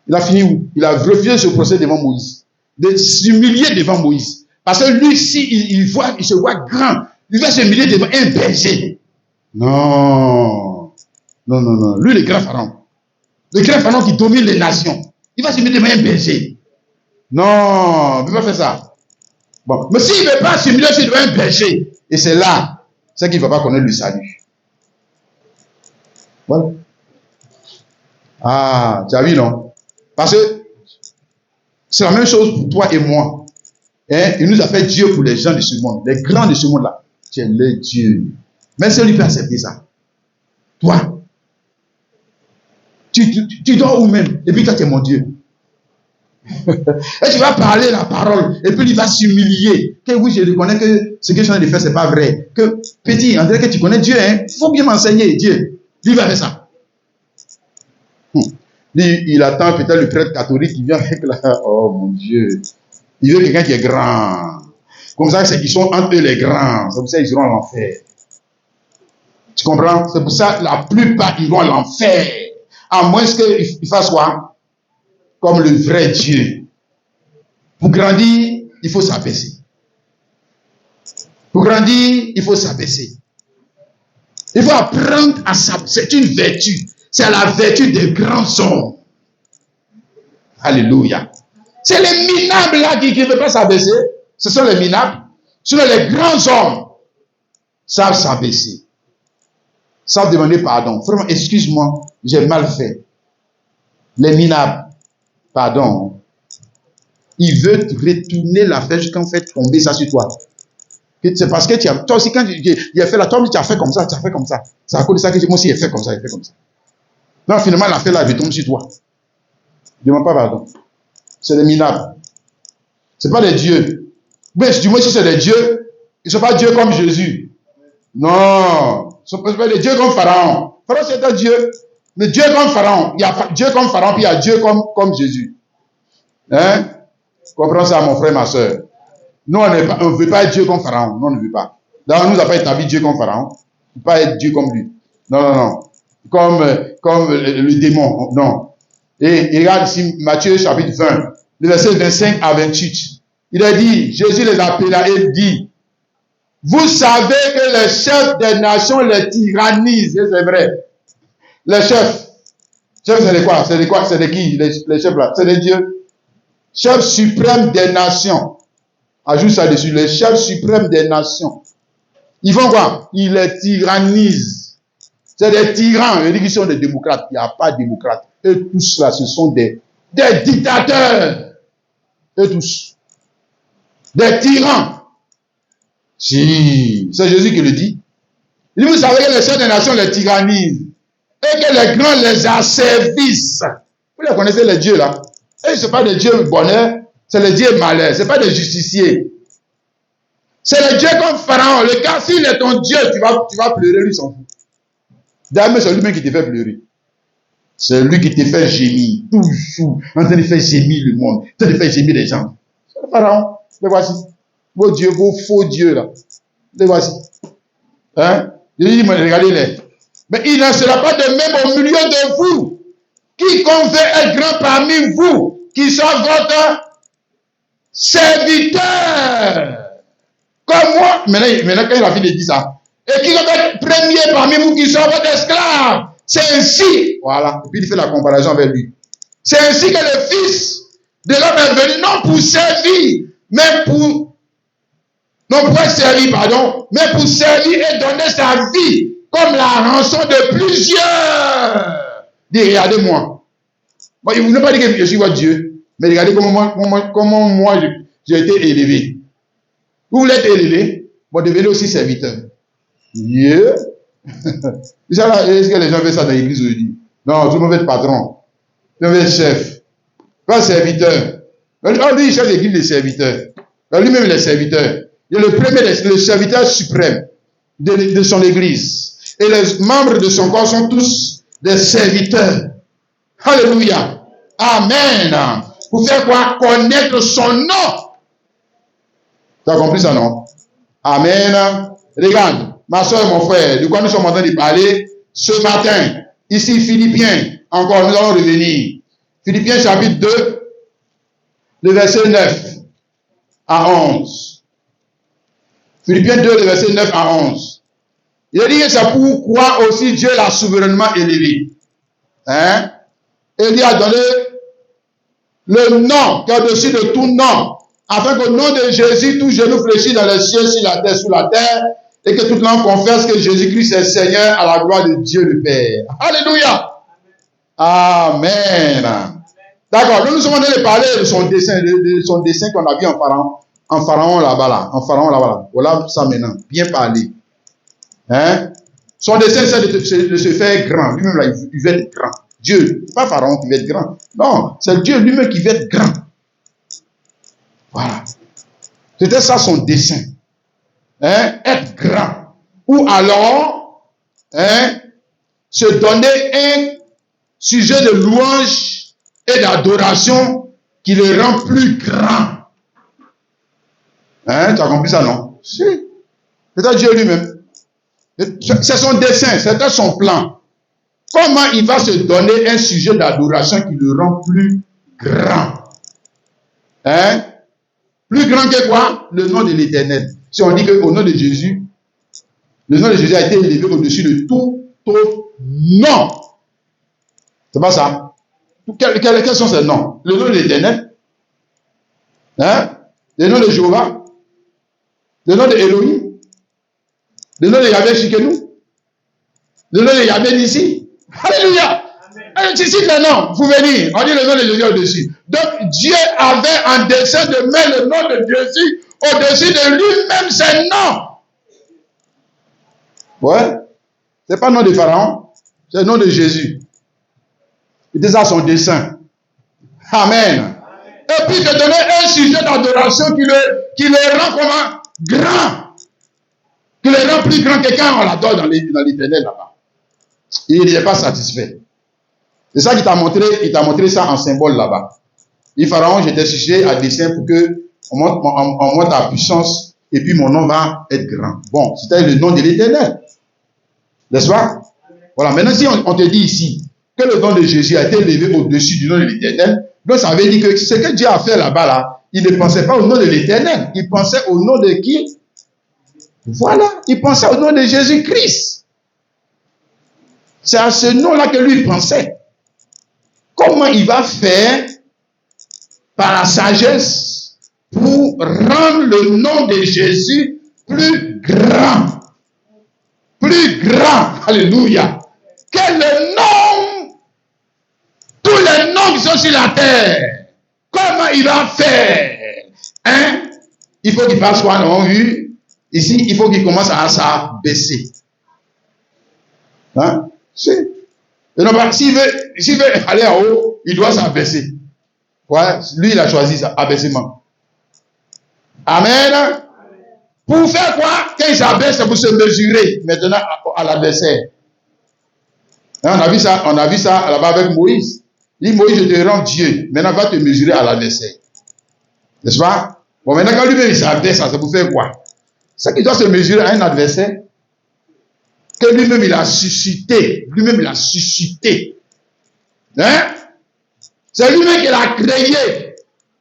Il a fini où? Il a refusé de se procéder devant Moïse. De s'humilier devant Moïse. Parce que lui, si il se voit grand, il va s'humilier devant un berger. Non. Lui, le grand Pharaon. Le grand Pharaon qui domine les nations. Il va s'humilier devant un berger. Non, il ne peut pas faire ça. Bon. Mais s'il ne veut pas s'humilier devant un berger, et c'est là, c'est qu'il ne va pas connaître le salut. Voilà. Ah, tu as vu, non? Parce que c'est la même chose pour toi et moi. Hein? Il nous a fait Dieu pour les gens de ce monde, les grands de ce monde-là. Tu es le Dieu. Mais si on lui peut accepter ça, toi, tu dors où même? Et puis toi, tu es mon Dieu. Et tu vas parler la parole, et puis il va s'humilier. Que oui, je reconnais que ce que je suis en train de faire, ce n'est pas vrai. Que petit, on dirait que tu connais Dieu, hein? Il faut bien m'enseigner, Dieu. Lui va faire ça. Lui, il attend peut-être le prêtre catholique qui vient avec la. Oh mon Dieu. Il veut quelqu'un qui est grand. Comme ça, c'est qu'ils sont entre eux les grands. C'est pour ça qu'ils iront à l'enfer. Tu comprends? C'est pour ça que la plupart iront à l'enfer. À moins qu'ils fassent quoi? Comme le vrai Dieu. Pour grandir, il faut s'abaisser. Pour grandir, il faut s'abaisser. Il faut apprendre à s'abaisser. C'est une vertu. C'est la vertu des grands hommes. Alléluia. C'est les minables là qui ne veulent pas s'abaisser. Ce sont les minables. Sinon, les grands hommes savent s'abaisser. Savent demander pardon. Vraiment, excuse-moi, j'ai mal fait. Les minables, pardon. Ils veulent retourner la flèche jusqu'en fait tomber ça sur toi. C'est parce que tu as, toi aussi, quand il a fait la tombe, tu as fait comme ça, tu as fait comme ça. C'est à cause de ça que moi aussi, j'ai fait comme ça, j'ai fait comme ça. Donc, finalement, la flèche là, elle tombe sur toi. Ne demande pas pardon. C'est des minables. Ce n'est pas des dieux. Mais du moins, si c'est des dieux, ils ne sont pas dieux comme Jésus. Non. Ils ne sont pas des dieux comme Pharaon. Pharaon, c'est un dieu. Mais Dieu comme Pharaon. Il y a Dieu comme Pharaon, puis il y a Dieu comme Jésus. Hein? Comprends ça, mon frère, ma soeur. Nous, on ne veut pas être Dieu comme Pharaon. Non, on ne veut pas. D'ailleurs, on nous a pas établi Dieu comme Pharaon. On ne veut pas être Dieu comme lui. Non, non, non. Comme le démon. Non. Et regarde ici, Matthieu chapitre 20, le verset 25 à 28. Il a dit, Jésus les appela et dit, vous savez que les chefs des nations les tyrannisent. Et c'est vrai. Les chefs. Chefs, c'est de quoi? C'est de quoi? C'est de qui? Les chefs là. C'est de Dieu. Chef suprême des nations. Ajoute ça dessus. Les chefs suprêmes des nations. Ils font quoi? Ils les tyrannisent. C'est des tyrans. Ils disent qu'ils sont des démocrates. Il n'y a pas de démocrates. Eux tous là, ce sont des dictateurs. Eux tous. Des tyrans. Si. C'est Jésus qui le dit. Il dit, vous savez que les chefs des nations les tyrannisent. Et que les grands les asservissent. Vous les connaissez, les dieux là. Et ce n'est pas des dieux bonheur. C'est les dieux malheur. Ce n'est pas des justiciers. C'est le Dieu comme Pharaon. Le cas, s'il est ton Dieu, tu vas pleurer, lui s'en fout. D'ailleurs, c'est lui-même qui te fait pleurer. C'est lui qui te fait gémir. Toujours. En train de faire gémir le monde. En train de faire gémir les gens. C'est le Pharaon. Les voici. Vos dieux, vos faux dieux là. Les voici. Hein? Je dis, regardez-les. Mais il n'en sera pas de même au milieu de vous. Quiconque veut être grand parmi vous, qui soit votre serviteur. Comme moi. Maintenant quand il a fini de dire ça. Et qui va être premier parmi vous, qui soit votre esclave. C'est ainsi. Voilà. Et puis il fait la comparaison avec lui. C'est ainsi que le Fils de l'homme est venu, non pour servir, mais pour... Non pour être servi, pardon. Mais pour servir et donner sa vie comme la rançon de plusieurs. Dis, regardez-moi. Bon, il ne vous a pas dit que je suis votre Dieu. Mais regardez comment moi j'ai été élevé. Vous voulez être élevé, bon, devenez aussi serviteur. Yeah. Est-ce que les gens veulent ça dans l'église aujourd'hui? Non, tout le monde veut être patron. Tout le monde veut être chef. Pas serviteur. Lui, il cherche l'église des serviteurs. Lui-même, il est serviteur. Il est le premier, le serviteur suprême de son église. Et les membres de son corps sont tous des serviteurs. Alléluia. Amen. Pour faire quoi? Connaître son nom. Tu as compris ça, non? Amen. Regarde, ma soeur et mon frère, de quoi nous sommes en train de parler ce matin. Ici, Philippiens. Encore, nous allons revenir. Philippiens chapitre 2, le verset 9 à 11. Philippiens 2, le verset 9 à 11. Il a dit que c'est pourquoi aussi Dieu l'a souverainement élevé. Hein? Et lui a donné le nom qui est au-dessus de tout nom, afin qu'au nom de Jésus, tout genou fléchisse dans les cieux, sur la terre, sous la terre, et que toute langue confesse que Jésus-Christ est Seigneur à la gloire de Dieu le Père. Alléluia. Amen. D'accord, nous sommes en train de parler de son dessein qu'on a vu en Pharaon là-bas. Voilà ça maintenant. Bien parlé. Hein? Son dessein, c'est de se faire grand. Lui-même, là, il veut être grand. Dieu, pas Pharaon qui veut être grand. Non, c'est Dieu lui-même qui veut être grand. Voilà. C'était ça son dessein. Hein? Être grand. Ou alors, hein, se donner un sujet de louange et d'adoration qui le rend plus grand. Hein? Tu as compris ça, non? Si. C'était Dieu lui-même. C'est son dessein, c'était son plan. Comment il va se donner un sujet d'adoration qui le rend plus grand? Hein? Plus grand que quoi? Le nom de l'Éternel. Si on dit qu'au nom de Jésus, le nom de Jésus a été élevé au-dessus de tout autre nom. C'est pas ça. Quels sont ces noms? Le nom de l'Éternel, hein? Le nom de Jéhovah, le nom de Elohim, le nom de Yahvé Shikenu, le nom de Yahvé Nissi. Alléluia. Tu cites le nom, vous venez, on dit le nom de Jésus au-dessus. Donc Dieu avait en dessein de mettre le nom de Jésus au-dessus de lui-même ses noms. Ouais. C'est pas le nom de Pharaon, c'est le nom de Jésus. C'était ça son dessein. Amen. Et puis de donner un sujet d'adoration qui le rend comment? Grand. Qui le rend plus grand que quand on l'adore dans l'éternel là-bas. Il n'est pas satisfait. C'est ça qu'il t'a montré ça en symbole là-bas. Il Pharaon, j'étais sujet à dessein pour que on monte ta puissance et puis mon nom va être grand. Bon, c'était le nom de l'Éternel. N'est-ce pas? Voilà, maintenant si on te dit ici que le nom de Jésus a été élevé au-dessus du nom de l'Éternel, donc ça veut dire que ce que Dieu a fait là-bas, là, il ne pensait pas au nom de l'Éternel, il pensait au nom de qui? Voilà, il pensait au nom de Jésus-Christ. C'est à ce nom-là que lui pensait. Comment il va faire par la sagesse pour rendre le nom de Jésus plus grand? Plus grand. Alléluia. Quel nom? Tous les noms qui sont sur la terre. Comment il va faire? Hein? Il faut qu'il fasse quoi, non? Vu? Ici, il faut qu'il commence à s'abaisser. Hein? S'il veut aller en haut, il doit s'abaisser. Ouais, lui, il a choisi ça, abaissement. Amen. Pour faire quoi? Quand il s'abaisse, c'est pour se mesurer maintenant à l'adversaire. Hein, on a vu ça là-bas avec Moïse. Il dit, Moïse, je te rends Dieu. Maintenant, va te mesurer à l'adversaire. N'est-ce pas? Bon, maintenant, quand lui-même il s'abaisse, c'est pour faire quoi? C'est qu'il doit se mesurer à un adversaire que lui-même il a suscité. Lui-même il a suscité. Hein? C'est lui-même qui l'a créé.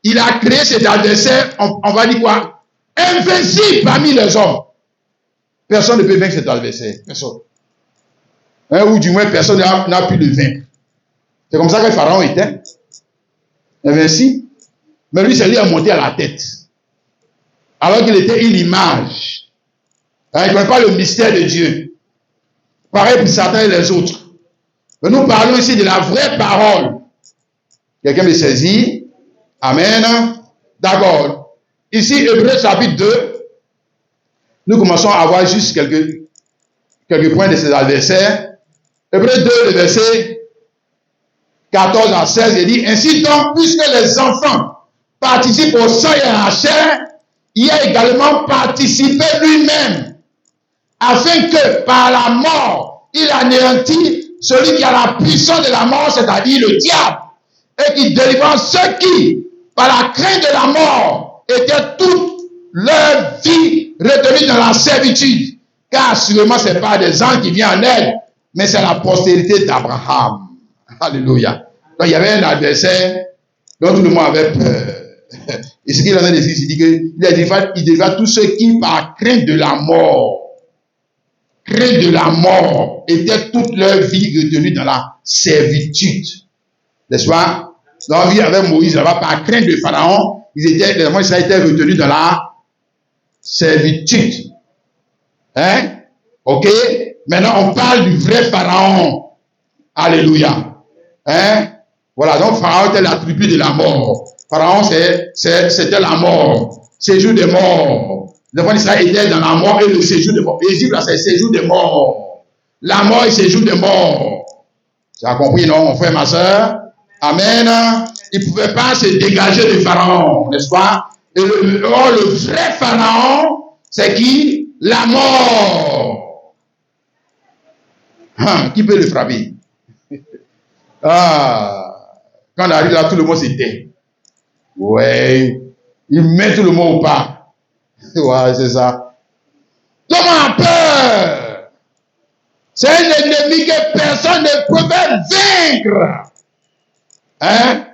Il a créé cet adversaire, on va dire quoi? Invincible parmi les hommes. Personne ne peut vaincre cet adversaire. Personne. Hein, ou du moins, personne n'a pu le vaincre. C'est comme ça que Pharaon était. Invincible. Mais lui, c'est lui qui a monté à la tête. Alors qu'il était une image. Hein, il ne connaît pas le mystère de Dieu. Pareil pour Satan et les autres. Mais nous parlons ici de la vraie parole. Quelqu'un me saisit? Amen. D'accord. Ici, Hébreux chapitre 2, nous commençons à voir juste quelques points de ces adversaires. Hébreux 2, le verset 14 à 16, il dit, ainsi donc, puisque les enfants participent au sang et à la chair, il a également participé lui-même, afin que par la mort, il anéantit celui qui a la puissance de la mort, c'est-à-dire le diable, et qui délivre ceux qui, par la crainte de la mort, étaient toute leur vie retenus dans la servitude, car sûrement ce n'est pas des anges qui viennent en aide, mais c'est la postérité d'Abraham. Alléluia. Donc il y avait un adversaire dont tout le monde avait peur. Et ce qu'il en a dit, il dit qu'il délivre tous ceux qui, par crainte de la mort, étaient toute leur vie retenus dans la servitude. N'est-ce pas? Donc, il y avait Moïse là-bas, par crainte de Pharaon, ils étaient retenus dans la servitude. Hein? Ok? Maintenant, on parle du vrai Pharaon. Alléluia. Hein? Voilà, donc Pharaon était l'attribut de la mort. Pharaon, c'était la mort. Séjour des morts. Les enfants d'Israël étaient dans la mort et le séjour des morts. Égypte, là, c'est le séjour des morts. La mort et le séjour des morts. Tu as compris, non, mon frère, ma soeur? Amen. Il ne pouvait pas se dégager de Pharaon, n'est-ce pas? Et le vrai Pharaon, c'est qui? La mort. Qui peut le frapper? Quand on arrive là, tout le monde s'éteint. Ouais. Il met tout le monde au pas. Ouais, c'est ça. L'homme a peur. C'est un ennemi que personne ne pouvait vaincre. Hein?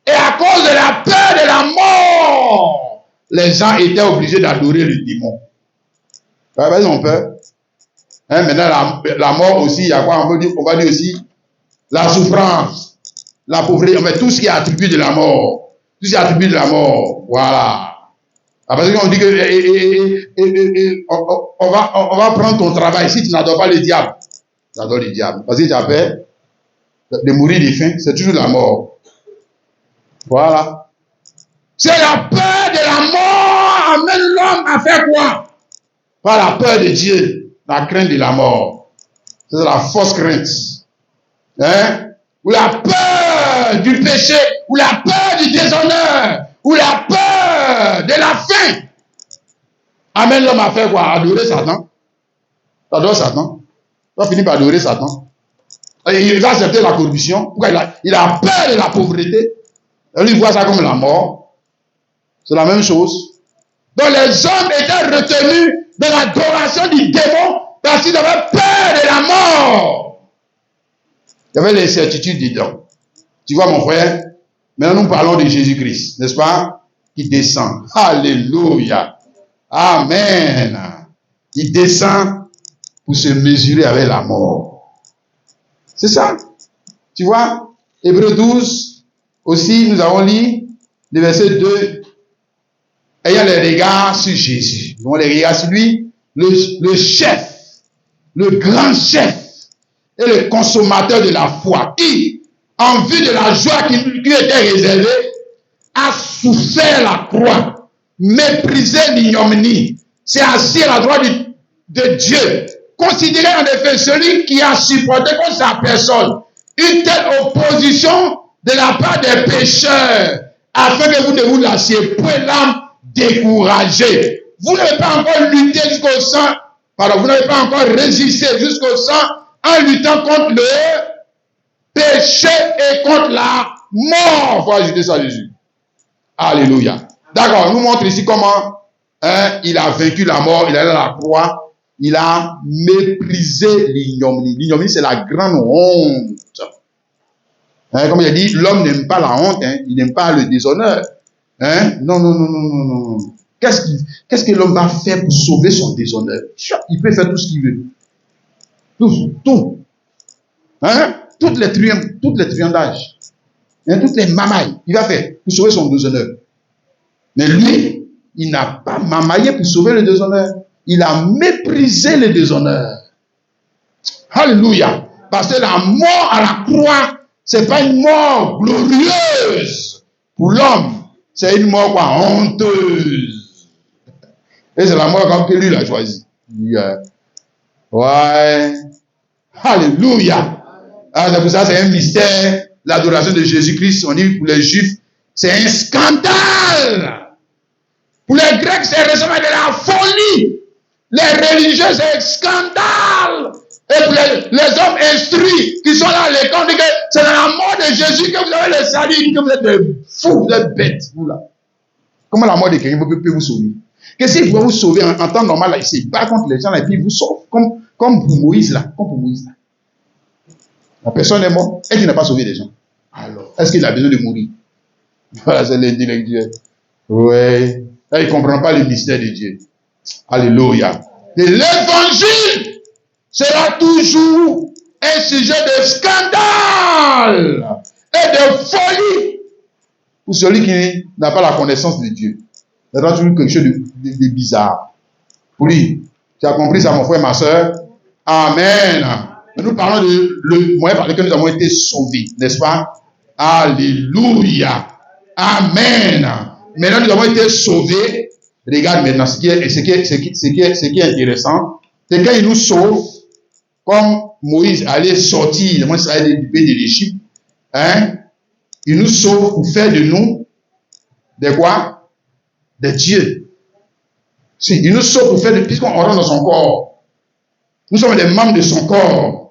Et à cause de la peur de la mort, les gens étaient obligés d'adorer le démon. Ils ont peur. Hein, maintenant, la mort aussi, il y a quoi? On va dire aussi la souffrance, la pauvreté, mais tout ce qui est attribut de la mort. Tout ce qui est attribut de la mort. Voilà. Parce qu'on dit que on va prendre ton travail. Si tu n'adores pas le diable, tu adores le diable. Parce que tu as peur de mourir de faim, c'est toujours la mort. Voilà. C'est la peur de la mort amène l'homme à faire quoi? Pas la peur de Dieu, la crainte de la mort. C'est la fausse crainte. Hein? Ou la peur du péché, ou la peur du déshonneur, ou la peur de la faim. Amène l'homme à faire quoi? Adorer Satan. Tu adores Satan. Tu vas finir par adorer Satan. Il va accepter la corruption. Pourquoi il a peur de la pauvreté. Lui, il voit ça comme la mort. C'est la même chose. Donc les hommes étaient retenus dans l'adoration du démon parce qu'ils avaient peur de la mort. Il y avait l'incertitude dedans. Tu vois mon frère, maintenant nous parlons de Jésus-Christ, n'est-ce pas? Qui descend. Alléluia. Amen. Il descend pour se mesurer avec la mort. C'est ça. Tu vois, Hébreux 12, aussi nous avons lu le verset 2. Ayant les regards sur Jésus. Nous avons les regards sur lui, le chef, le grand chef et le consommateur de la foi, qui, en vue de la joie qui lui était réservée, a souffert la croix, méprisé l'ignominie, s'est assis à la droite de Dieu, considéré en effet celui qui a supporté contre sa personne une telle opposition de la part des pécheurs, afin que vous ne vous lassiez point l'âme découragé. Vous n'avez pas encore lutté jusqu'au sang, pardon, vous n'avez pas encore résisté jusqu'au sang en luttant contre le péché et contre la mort. Il faut ajouter ça à Jésus. Alléluia. D'accord, nous montre ici comment il a vaincu la mort, il est allé à la croix, il a méprisé l'ignominie. L'ignominie, c'est la grande honte. Comme il a dit, l'homme n'aime pas la honte, il n'aime pas le déshonneur. Non. Qu'est-ce que l'homme va faire pour sauver son déshonneur? Il peut faire tout ce qu'il veut. Tout. Toutes les triandages. Toutes les mamailles. Il va faire pour sauver son déshonneur. Mais lui, il n'a pas mamaillé pour sauver le déshonneur. Il a méprisé le déshonneur. Alléluia. Parce que la mort à la croix, c'est pas une mort glorieuse pour l'homme. C'est une mort quoi, honteuse. Et c'est la mort comme que lui il a choisi. Ouais. Alléluia. C'est pour ça c'est un mystère. L'adoration de Jésus-Christ, on dit pour les Juifs, c'est un scandale. Pour les Grecs, c'est récemment de la folie. Les religieux, c'est un scandale. Et pour les hommes instruits qui sont là à l'école, on dit que c'est dans la mort de Jésus que vous avez le salut, que vous êtes des fous, vous êtes bêtes, vous là. Comment la mort de quelqu'un peut vous sauver? Que s'il pouvait vous sauver en temps normal, là, il se bat contre les gens là, et puis il vous sauve, comme pour Moïse là. La personne est morte et qui n'a pas sauvé les gens. Alors, est-ce qu'il a besoin de mourir? Voilà, c'est l'intellectuel. Ouais. Là, il ne comprend pas le mystère de Dieu. Alléluia. Et l'évangile sera toujours un sujet de scandale et de folie pour celui qui n'a pas la connaissance de Dieu. C'est toujours quelque chose de bizarre. Pour lui, tu as compris ça, mon frère, ma soeur? Amen. Nous parlons de le moyen par lequel nous avons été sauvés, n'est-ce pas? Alléluia. Amen. Maintenant, nous avons été sauvés. Regarde maintenant ce qui est intéressant. C'est quand il nous sauve, comme Moïse allait sortir du pays de l'Égypte, il nous sauve pour faire de nous des quoi? Des dieux. Si, il nous sauve pour faire puisqu'on rentre dans son corps. Nous sommes des membres de son corps.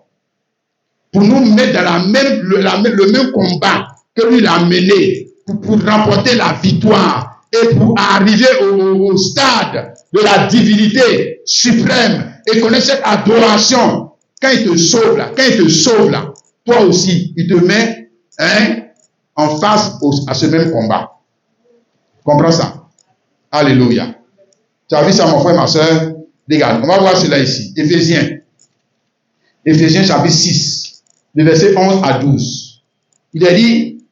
Pour nous mettre dans le même combat que lui a mené pour remporter la victoire et pour arriver au stade de la divinité suprême et connaître cette adoration. Quand il te sauve là, toi aussi, il te met en face à ce même combat. Comprends ça? Alléluia. Tu as vu ça, mon frère, ma soeur? Regarde, on va voir cela ici. Éphésiens chapitre 6, le verset 11 à 12. Il a dit,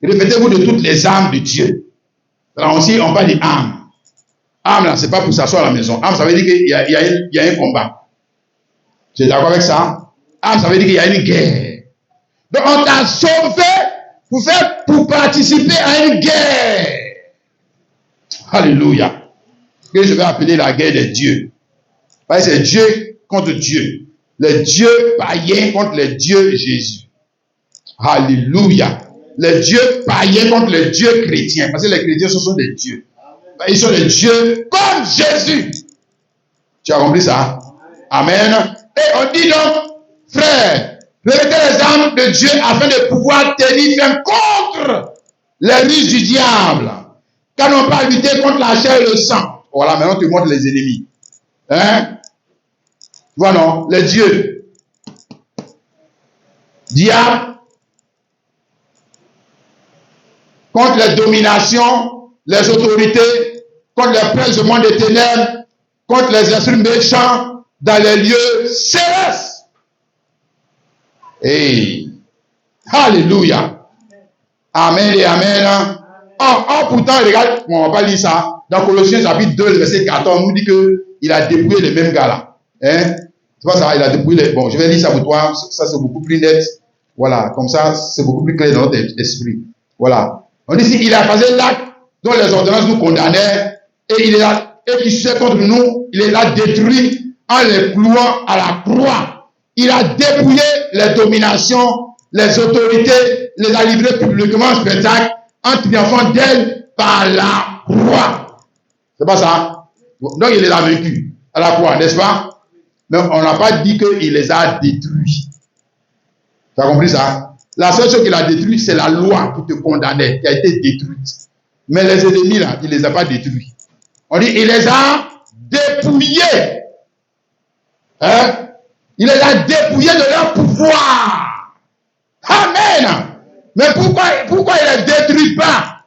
répétez-vous de toutes les âmes de Dieu. Alors aussi, on parle d'âme. Âme, là, c'est pas pour s'asseoir à la maison. Âme, ça veut dire qu'il y a un combat. Tu es d'accord avec ça? Âme, ça veut dire qu'il y a une guerre. Donc, on t'a sauvé pour participer à une guerre. Alléluia. Que je vais appeler la guerre des dieux. Parce que c'est Dieu contre Dieu. Les dieux païens contre les dieux Jésus. Alléluia. Les dieux païens contre les dieux chrétiens. Parce que les chrétiens, ce sont des dieux. Ils sont des dieux comme Jésus. Tu as compris ça? Amen. Et on dit donc, frère, revêtez les armes de Dieu afin de pouvoir tenir ferme contre les ruses du diable. Car on pas lutter contre la chair et le sang. Voilà, maintenant tu montres les ennemis. Hein? Voilà, non, les dieux. Diable. Contre les dominations, les autorités, contre les princes du monde des ténèbres, contre les esprits méchants dans les lieux célestes. Et alléluia. Amen et amen. Pourtant, regarde, on va pas lire ça. Dans Colossiens chapitre 2, verset 14, on nous dit qu'il a dépouillé les mêmes gars là. Hein? C'est pas ça, il a dépouillé les... Bon, je vais lire ça pour toi, ça c'est beaucoup plus net. Voilà, comme ça, c'est beaucoup plus clair dans notre esprit. Voilà. On dit ici, il a passé l'acte dont les ordonnances nous condamnaient et il est là, et qui se contre nous, il est là détruit en les clouant à la croix. Il a dépouillé les dominations, les autorités, les a livrés publiquement en spectacle en triomphant d'elles par la croix. C'est pas ça? Donc il les a vaincus à la croix, n'est-ce pas? Mais on n'a pas dit qu'il les a détruits. Tu as compris ça? La seule chose qu'il a détruite, c'est la loi qui te condamnait, qui a été détruite. Mais les ennemis, là, il ne les a pas détruits. On dit, il les a dépouillés. Hein? Il les a dépouillés de leur pouvoir. Amen. Mais pourquoi il ne les détruit pas?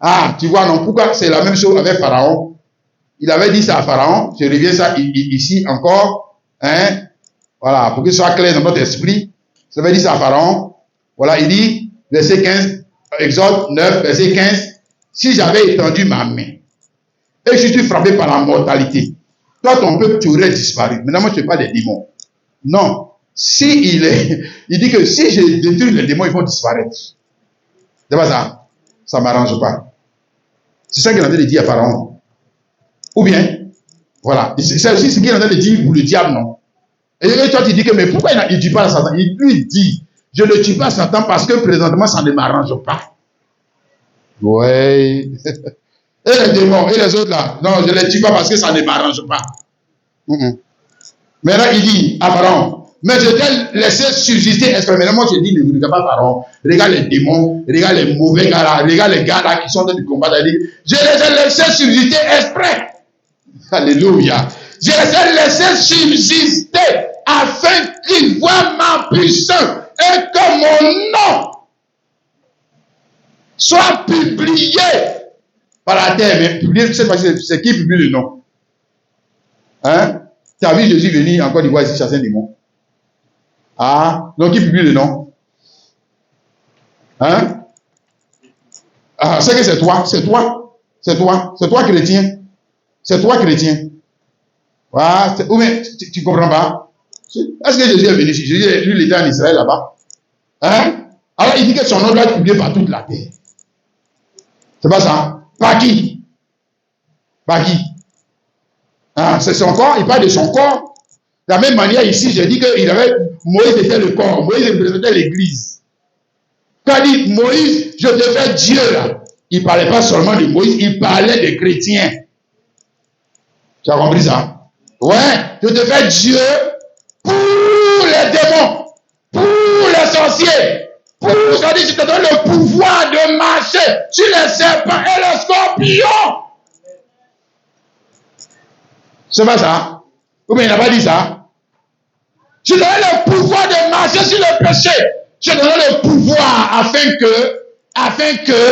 Ah, tu vois, non, pourquoi? C'est la même chose avec Pharaon. Il avait dit ça à Pharaon. Je reviens ça ici encore. Hein? Voilà, pour que ce soit clair dans notre esprit. Ça veut dire ça à Pharaon. Voilà, il dit, verset 15, Exode 9, verset 15, si j'avais étendu ma main et que je suis frappé par la mortalité, toi, ton peuple, tu aurais disparu. Maintenant, moi, je ne parle pas des démons. Non. Il dit que si je détruis les démons, ils vont disparaître. C'est pas ça. Ça ne m'arrange pas. C'est ça qu'il est en train de dire à Pharaon. Ou bien, voilà. C'est aussi ce qu'il est en train de dire pour le diable, non. Et toi, tu dis que, mais pourquoi il ne tue pas Satan? Il lui dit, je ne tue pas Satan parce que présentement, ça ne m'arrange pas. Ouais. Et les démons, et les autres là, non, je ne les tue pas parce que ça ne m'arrange pas. Maintenant, il dit à Pharaon, mais je t'ai laissé subsister. Maintenant, moi, je dis, ne vous regardez pas Pharaon. Regarde les démons, regarde les mauvais gars là, regarde les gars là qui sont dans le combat. Je les ai laissés subsister exprès. Alléluia. Je les ai laissés subsister afin qu'ils voient ma puissance et que mon nom soit publié par la terre. Mais publié, c'est qui publie le nom? Hein? Tu as vu Jésus venir en Côte d'Ivoire ici chasser un démon? Ah, donc qui publie le nom? Hein? Ah, c'est que c'est toi, c'est toi, c'est toi, c'est toi chrétien. C'est toi chrétien. Voilà, ou bien, tu comprends pas? Est-ce que Jésus est venu ici? Jésus, lui, il était en Israël là-bas. Hein? Alors, il dit que son nom doit être publié par toute la terre. C'est pas ça? Par qui? Par qui? Ah, c'est son corps, il parle de son corps. De la même manière, ici, j'ai dit que Moïse était le corps. Moïse représentait l'église. Quand il dit Moïse, je te fais Dieu là, il ne parlait pas seulement de Moïse, il parlait des chrétiens. Tu as compris ça? Ouais, je te fais Dieu pour les démons, pour les sorciers, c'est-à-dire je te donne le pouvoir de marcher sur les serpents et les scorpions. C'est pas ça? Ou bien il n'a pas dit ça? Je te donne le pouvoir de marcher sur le péché. Je te donne le pouvoir afin que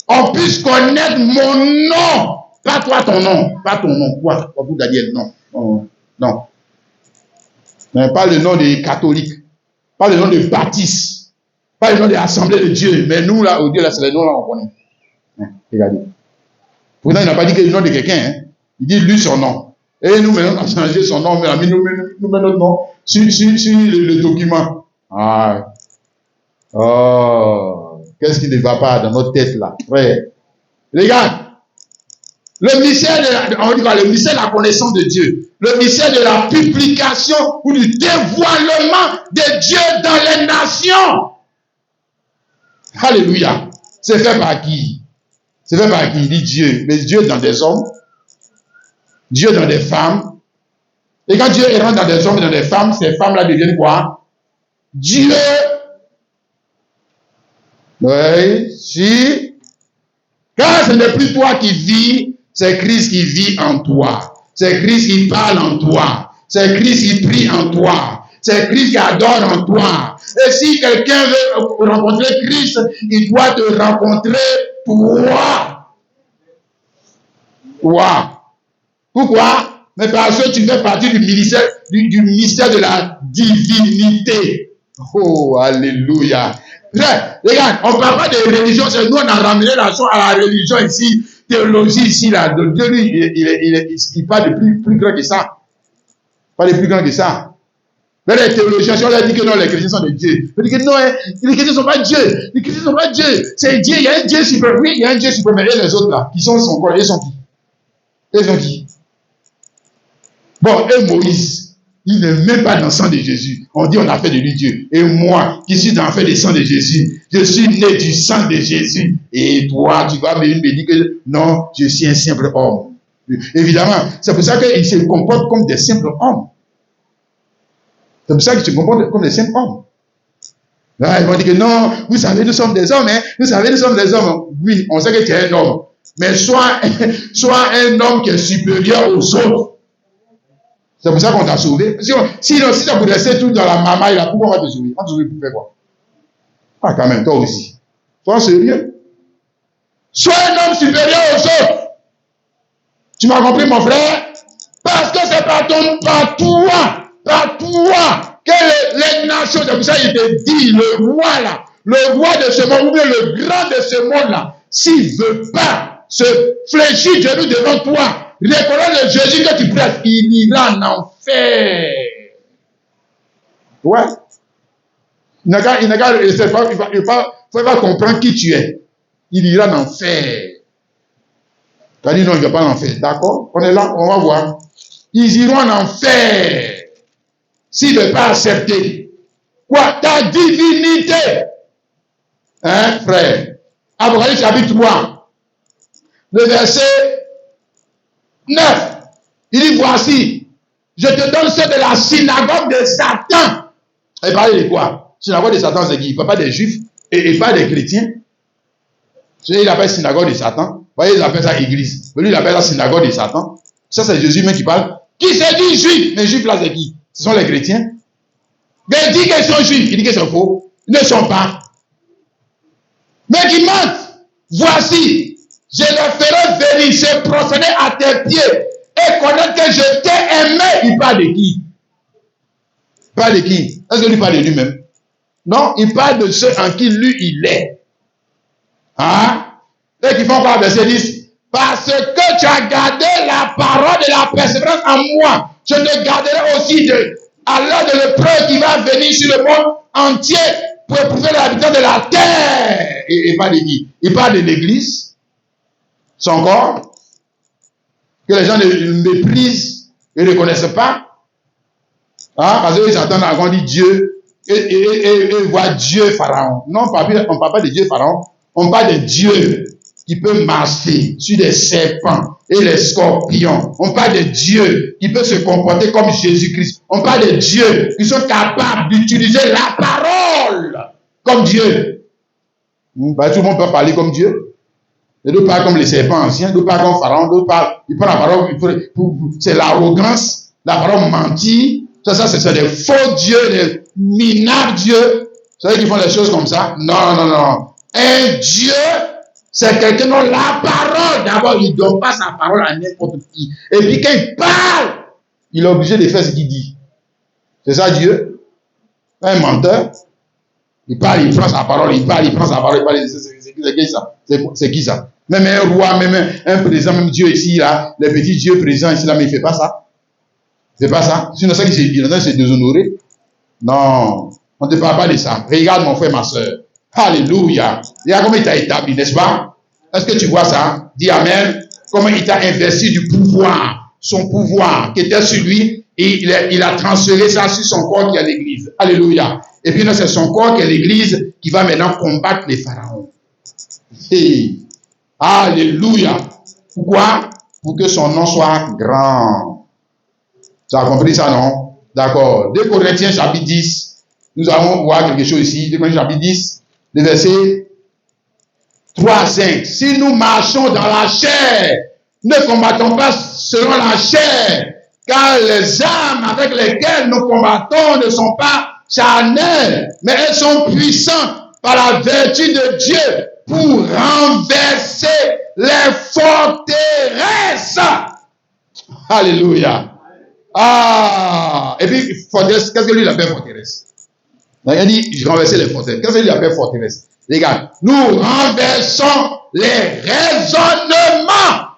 on puisse connaître mon nom. Pas toi ton nom, pas ton nom. Quoi pour Daniel, non. Non. Mais pas le nom des catholiques, pas le nom des baptistes, pas le nom des assemblées de Dieu. Mais nous, là, au Dieu, là, c'est les noms là, on connaît. Regardez. Pourtant, il n'a pas dit que le nom de quelqu'un. Hein. Il dit lui son nom. Et nous, maintenant, on a changé son nom, mais nous mettons notre nom sur le document. Ah. Oh. Qu'est-ce qui ne va pas dans notre tête, là, frère? Regarde. Le mystère le mystère de la connaissance de Dieu. Le mystère de la publication ou du dévoilement de Dieu dans les nations. Alléluia. C'est fait par qui? C'est fait par qui? Il dit Dieu. Mais Dieu dans des hommes. Dieu dans des femmes. Et quand Dieu rentre dans des hommes et dans des femmes, ces femmes-là deviennent quoi? Dieu. Oui, si. Car ce n'est plus toi qui vis, c'est Christ qui vit en toi. C'est Christ qui parle en toi. C'est Christ qui prie en toi. C'est Christ qui adore en toi. Et si quelqu'un veut rencontrer Christ, il doit te rencontrer toi. Toi. Pourquoi? Mais parce que tu fais partie du ministère, du mystère de la divinité. Oh, alléluia. Regarde, on ne parle pas de religion, c'est nous on a ramené la chose à la religion ici, théologie ici, là. Dieu, lui, il parle de plus grand que ça. Pas de plus grand que ça. Mais les théologiens, si on leur dit que non, les chrétiens sont des dieux. On dit que non, les chrétiens ne sont pas Dieu. Les chrétiens ne sont pas Dieu. C'est Dieu, il y a un Dieu suprême. Oui, il y a un Dieu suprême. Et les autres là, qui sont son corps, ils sont qui? Ils sont qui? Bon, et Moïse, il n'est même pas dans le sang de Jésus. On dit on a fait de lui Dieu. Et moi, qui suis dans le fait du sang de Jésus, je suis né du sang de Jésus. Et toi, tu vas me dire que non, je suis un simple homme. Évidemment, c'est pour ça qu'ils se comportent comme des simples hommes. C'est pour ça qu'ils se comportent comme des simples hommes. Là, ils vont dire que non, vous savez, nous sommes des hommes, hein. Vous savez, nous sommes des hommes. Oui, on sait que tu es un homme. Mais sois un homme qui est supérieur aux autres. C'est pour ça qu'on t'a sauvé. Sinon, si tu rester tout dans la mamaille, là, pourquoi on va te sauver? On te sauver pour faire quoi? Ah, quand même, toi aussi. Sois sérieux. Sois un homme supérieur aux autres. Tu m'as compris, mon frère? Parce que c'est par toi, que les nations, c'est pour ça qu'il te dit, le roi de ce monde, ou bien le grand de ce monde-là, s'il ne veut pas se fléchir genoux devant toi, reconnaître le Jésus que tu prêches, il ira en enfer. Ouais. Il ne faut pas comprendre qui tu es. Il ira en enfer. Tu as dit non, il ne va pas en enfer. D'accord? On est là, on va voir. Ils iront en enfer. S'il ne veut pas accepter. Quoi? Ta divinité. Hein, frère? Apocalypse chapitre 3. Le verset 9. Il dit, voici, je te donne ceux de la synagogue de Satan. Il parlait de quoi? Synagogue de Satan, c'est qui? Il ne parle pas des juifs et pas des chrétiens. Il appelle synagogue de Satan. Vous voyez, ils appellent ça église. Lui, il appelle ça synagogue de Satan. Ça, c'est Jésus même qui parle. Qui se dit juif? Mais juifs là, c'est qui? Ce sont les chrétiens. Mais il dit qu'ils sont juifs. Il dit que c'est faux. Ils ne sont pas. Mais qui mentent. Voici, je les ferai venir se prosterner à tes pieds et connaître que je t'ai aimé. Il parle de qui? Il parle de qui? Est-ce que lui parle de lui-même? Non, il parle de ceux en qui lui il est. Hein? Et qui font quoi? Verset 10. Parce que tu as gardé la parole de la persévérance en moi, je te garderai aussi à l'heure de l'épreuve qui va venir sur le monde entier pour éprouver l'habitant de la terre. Et il parle de qui? Il parle de l'église, son corps, que les gens ne méprisent et ne reconnaissent pas. Hein? Parce qu'ils s'entendent quand on dit Dieu et voient Dieu Pharaon. Non, on ne parle pas de Dieu Pharaon, on parle de Dieu qui peut marcher sur des serpents et les scorpions. On parle de Dieu qui peut se comporter comme Jésus-Christ. On parle de Dieu qui sont capables d'utiliser la parole comme Dieu. Bah, tout le monde peut parler comme Dieu. Et d'autres parlent comme les serpents anciens, d'autres parlent comme Pharaon, d'autres parlent, ils prennent la parole, c'est l'arrogance, la parole mentie. Ça, c'est des faux dieux, des minables dieux. Vous savez qu'ils font des choses comme ça? Non. Un Dieu, c'est quelqu'un dont la parole, d'abord, il ne donne pas sa parole à n'importe qui. Et puis quand il est obligé de faire ce qu'il dit. C'est ça Dieu? Un menteur, il parle, il prend sa parole, il parle, il prend sa parole, il parle. C'est qui ça? C'est qui ça? Même un roi, même un président, même Dieu ici, là, le petit Dieu président ici, là, mais il ne fait pas ça. C'est pas ça. Sinon, ça qui c'est déshonoré. Non, on ne te parle pas de ça. Regarde mon frère, ma soeur. Alléluia. Regarde comment il t'a établi, n'est-ce pas? Est-ce que tu vois ça? Dis Amen. Comment il t'a investi du pouvoir, son pouvoir qui était sur lui, et il a transféré ça sur son corps qui est l'église. Alléluia. Et puis là, c'est son corps qui est l'église qui va maintenant combattre les pharaons. Et, alléluia. Pourquoi? Pour que son nom soit grand. Tu as compris ça, non? D'accord. 2 Corinthiens chapitre 10. Nous allons voir quelque chose ici. 2 Corinthiens chapitre 10. Le verset 3 à 5. Si nous marchons dans la chair, ne combattons pas selon la chair, car les armes avec lesquelles nous combattons ne sont pas charnelles, mais elles sont puissantes par la vertu de Dieu pour renverser les forteresses. Alléluia. Ah, et puis, forteresse, qu'est-ce que lui appelle forteresse? Il a dit, je renversais les forteresses. Qu'est-ce que lui appelle forteresse? Les gars, nous renversons les raisonnements.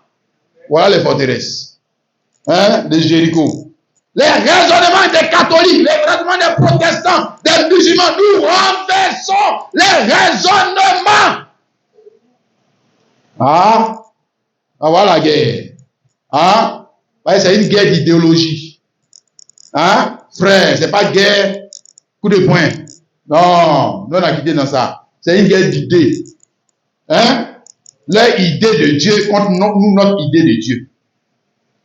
Voilà les forteresses. Hein, de Jéricho. Les raisonnements des catholiques, les raisonnements des protestants, des musulmans, nous renversons les raisonnements. Ah, voilà la guerre. Ah, c'est une guerre d'idéologie. Hein, frère, c'est pas guerre coup de poing. Non, on a quitté dans ça. C'est une guerre d'idées. Hein? Leur idée de Dieu contre nous, notre idée de Dieu.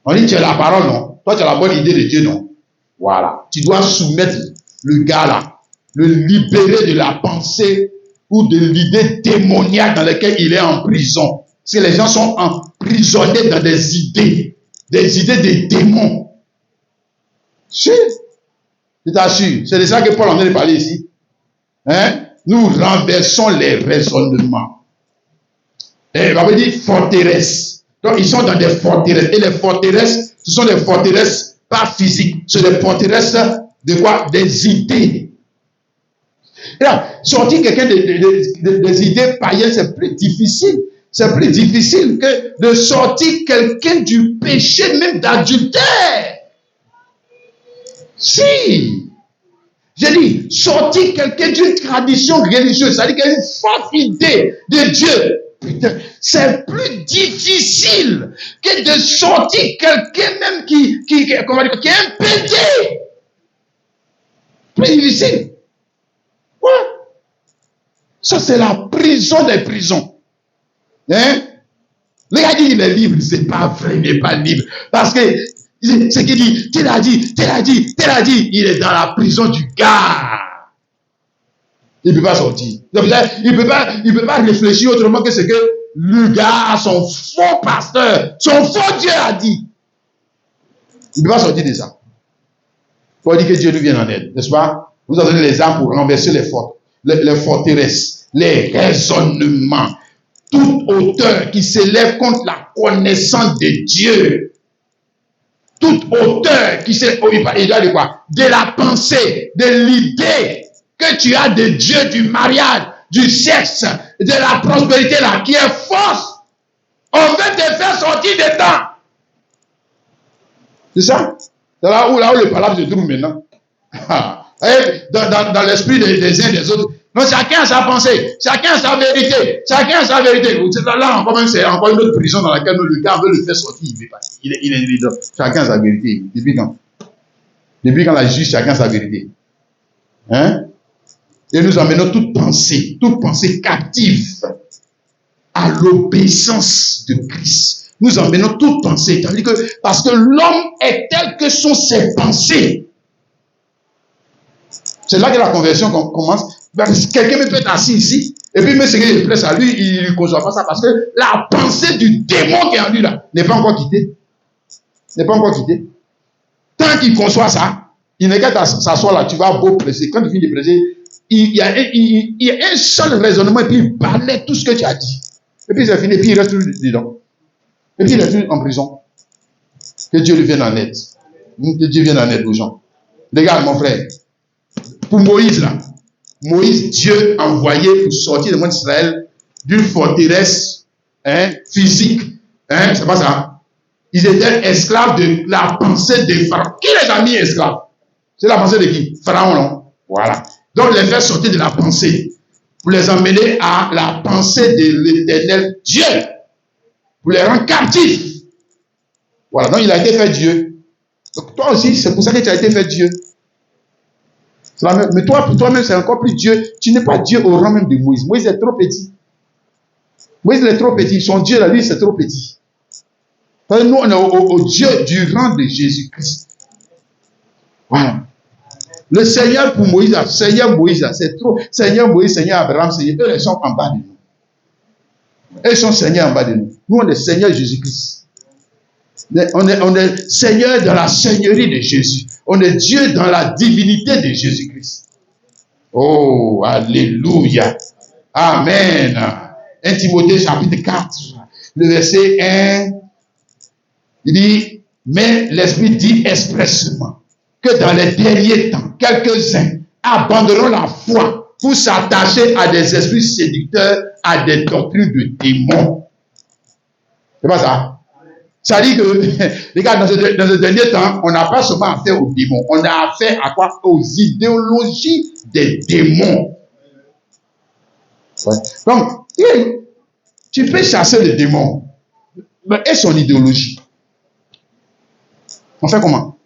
On dit, tu as la parole, non? Toi, tu as la bonne idée de Dieu, non? Voilà. Tu dois soumettre le gars là, le libérer de la pensée ou de l'idée démoniaque dans laquelle il est en prison. Parce que les gens sont emprisonnés dans des idées de démons. Si, je t'assure, c'est de ça que Paul en train de parler ici. Hein? Nous renversons les raisonnements. Et il va dire forteresse. Donc ils sont dans des forteresses. Et les forteresses, ce sont des forteresses pas physiques. Ce sont des forteresses de quoi? Des idées. Et là, sortir quelqu'un des idées païennes, c'est plus difficile. C'est plus difficile que de sortir quelqu'un du péché, même d'adultère. Si. J'ai dit, sortir quelqu'un d'une tradition religieuse, c'est-à-dire qu'il y a une forte idée de Dieu. Putain, c'est plus difficile que de sortir quelqu'un même qui est un péché. Plus difficile. Ouais. Ça, c'est la prison des prisons. Hein? Le gars dit, il est libre. C'est pas vrai, il n'est pas libre. Parce que ce qu'il dit, tu l'as dit, il est dans la prison du gars. Il ne peut pas sortir. Il ne peut pas réfléchir autrement que ce que le gars, son faux pasteur, son faux Dieu a dit. Il ne peut pas sortir de ça. Il faut dire que Dieu nous vienne en aide, n'est-ce pas? Vous avez donné les armes pour renverser les forteresses, les raisonnements, toute hauteur qui s'élève contre la connaissance de Dieu. Toute hauteur qui s'élève, il doit de quoi? De la pensée, de l'idée que tu as de Dieu, du mariage, du sexe, de la prospérité là, qui est fausse. On veut te faire sortir de temps. C'est ça? C'est là où le palabre se trouve maintenant. Dans l'esprit des uns et des autres. Non, chacun a sa pensée, chacun a sa vérité, chacun a sa vérité. Là, encore c'est encore une autre prison dans laquelle le gars veut le faire sortir. Il est évident. Chacun a sa vérité. Depuis quand? Depuis quand la juge, chacun a sa vérité. Hein? Et nous emmenons toute pensée captive à l'obéissance de Christ. Nous emmenons toute pensée. Parce que l'homme est tel que sont ses pensées. C'est là que la conversion commence. Quelqu'un peut être assis ici, et puis mais ce qui est presse à lui, il ne conçoit pas ça, parce que la pensée du démon qui est en lui là n'est pas encore quittée. N'est pas encore quittée. Tant qu'il conçoit ça, il n'est qu'à s'asseoir là, tu vas beau presser. Quand tu finis de presser, il y a un seul raisonnement, et puis il balaie tout ce que tu as dit. Et puis c'est fini, et puis il reste tout dedans. Et puis il est tout en prison. Que Dieu lui vienne en aide. Que Dieu vienne en aide aux gens. Regarde mon frère. Pour Moïse là, Moïse, Dieu envoyé pour sortir le monde d'Israël d'une forteresse physique. C'est pas ça. Ils étaient esclaves de la pensée des pharaons. Qui les a mis esclaves? C'est la pensée de qui? Pharaon, non? Voilà. Donc les faire sortir de la pensée pour les emmener à la pensée de l'éternel Dieu. Pour les rendre captifs. Voilà. Donc il a été fait Dieu. Donc toi aussi, c'est pour ça que tu as été fait Dieu. Mais toi, pour toi-même, c'est encore plus Dieu. Tu n'es pas Dieu au rang même de Moïse. Moïse est trop petit. Moïse est trop petit. Son Dieu, là, lui, c'est trop petit. Nous, on est au Dieu du rang de Jésus-Christ. Voilà. Le Seigneur pour Moïse, là, Seigneur Moïse, là, c'est trop. Seigneur Moïse, Seigneur Abraham, Seigneur, eux, ils sont en bas de nous. Eux sont Seigneur en bas de nous. Nous, on est Seigneur Jésus-Christ. On est Seigneur dans la seigneurie de Jésus. On est Dieu dans la divinité de Jésus-Christ. Oh, alléluia. Amen. 1 Timothée chapitre 4, le verset 1, il dit, mais l'Esprit dit expressément que dans les derniers temps, quelques-uns abandonneront la foi pour s'attacher à des esprits séducteurs, à des doctrines de démons. C'est pas ça? Ça dit que, regarde, dans ce dernier temps, on n'a pas seulement affaire aux démons, on a affaire à quoi? Aux idéologies des démons. Ouais. Donc, tu peux chasser le démon, mais et son idéologie? On fait comment?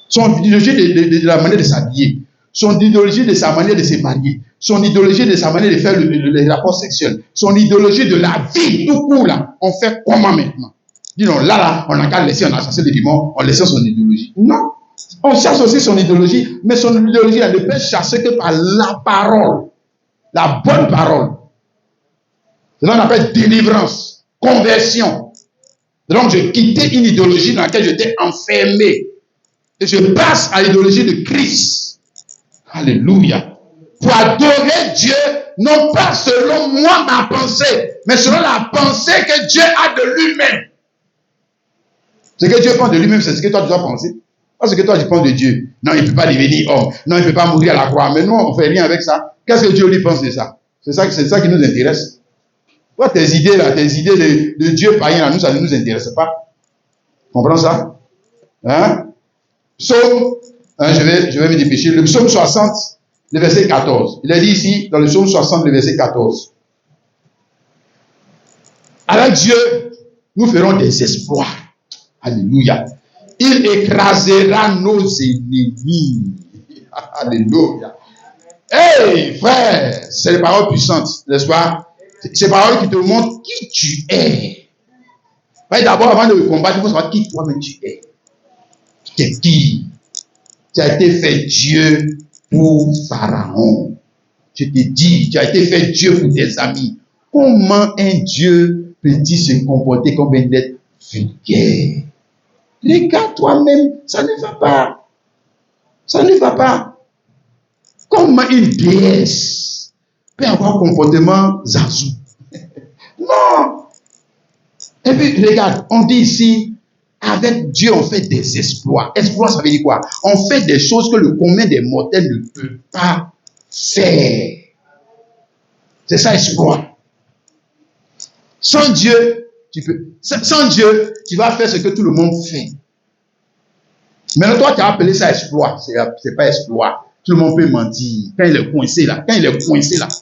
Son idéologie de la manière de s'habiller, son idéologie de sa manière de se marier, son idéologie de sa manière de faire les rapports sexuels, son idéologie de la vie, tout court là, on fait comment maintenant? Dis non, là, on n'a qu'à laisser, on a chassé le démon, on laisse son idéologie. Non, on chasse aussi son idéologie, mais son idéologie, elle ne peut chasser que par la parole, la bonne parole. C'est ce qu'on appelle délivrance, conversion. Donc, j'ai quitté une idéologie dans laquelle j'étais enfermé. Et je passe à l'idéologie de Christ. Alléluia. Pour adorer Dieu, non pas selon moi, ma pensée, mais selon la pensée que Dieu a de lui-même. Ce que Dieu pense de lui-même, c'est ce que toi tu dois penser. Pas ce que toi tu penses de Dieu. Non, il ne peut pas devenir homme. Non, il ne peut pas mourir à la croix. Mais nous, on ne fait rien avec ça. Qu'est-ce que Dieu lui pense de ça? C'est ça qui nous intéresse. Toi, tes idées là, tes idées de Dieu païen, nous, ça ne nous intéresse pas. Comprends ça? Hein? Psaume, je vais me dépêcher. Le psaume 60, le verset 14. Il est dit ici, dans le psaume 60, le verset 14. Avec Dieu, nous ferons des exploits. Alléluia. Il écrasera nos ennemis. Alléluia. Hey, frère, c'est des paroles puissantes, n'est-ce pas? C'est des paroles qui te montrent qui tu es. D'abord, avant de combattre, il faut savoir qui toi-même tu es. Tu es qui? Tu as été fait Dieu pour Pharaon. Je te dis, tu as été fait Dieu pour tes amis. Comment un Dieu peut-il se comporter comme un être vulgaire? Regarde toi-même, ça ne va pas. Ça ne va pas. Comment une déesse peut avoir un comportement zazou? Non. Et puis, regarde, on dit ici, avec Dieu, on fait des exploits. Exploits, ça veut dire quoi? On fait des choses que le commun des mortels ne peut pas faire. C'est ça, exploit. Sans Dieu, sans Dieu, tu vas faire ce que tout le monde fait. Maintenant, toi, tu as appelé ça exploit. C'est pas exploit. Tout le monde peut mentir. Quand il est coincé là,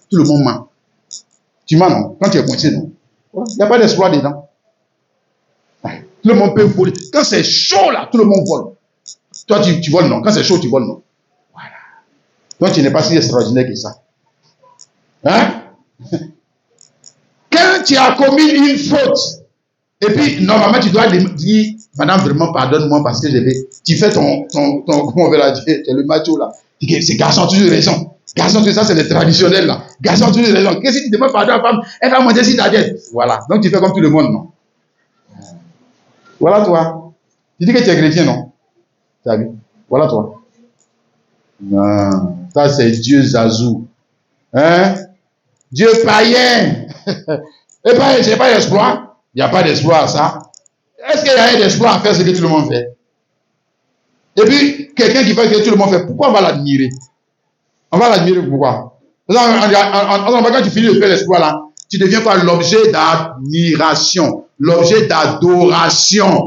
tout le monde ment. Tu mens, non? Quand tu es coincé, non? Il n'y a pas d'exploit dedans. Tout le monde peut voler. Quand c'est chaud là, tout le monde vole. Toi, tu voles, non? Quand c'est chaud, tu voles, non? Voilà. Donc, tu n'es pas si extraordinaire que ça. Hein? Quand tu as commis une faute, et puis, normalement, tu dois dire, madame, vraiment, pardonne-moi parce que tu fais ton comment on va la dire, c'est le macho là. C'est garçon, toujours raison. Garçon, tout ça, c'est le traditionnel là. Garçon, toujours raison. Qu'est-ce que tu demandes pardon à la femme? Elle va manger si ta tête. Voilà. Donc, tu fais comme tout le monde, non? Voilà toi. Tu dis que tu es chrétien, non? Tu as vu? Voilà toi. Non. Ça, c'est Dieu Zazou. Hein? Dieu païen. Et pas, c'est pas d'exploit. Il n'y a pas d'exploit à ça. Est-ce qu'il y a un exploit à faire ce que tout le monde fait? Et puis, quelqu'un qui fait que tout le monde fait, pourquoi on va l'admirer? On va l'admirer pourquoi? Quand tu finis de faire l'exploit là, tu deviens quoi? L'objet d'admiration, l'objet d'adoration.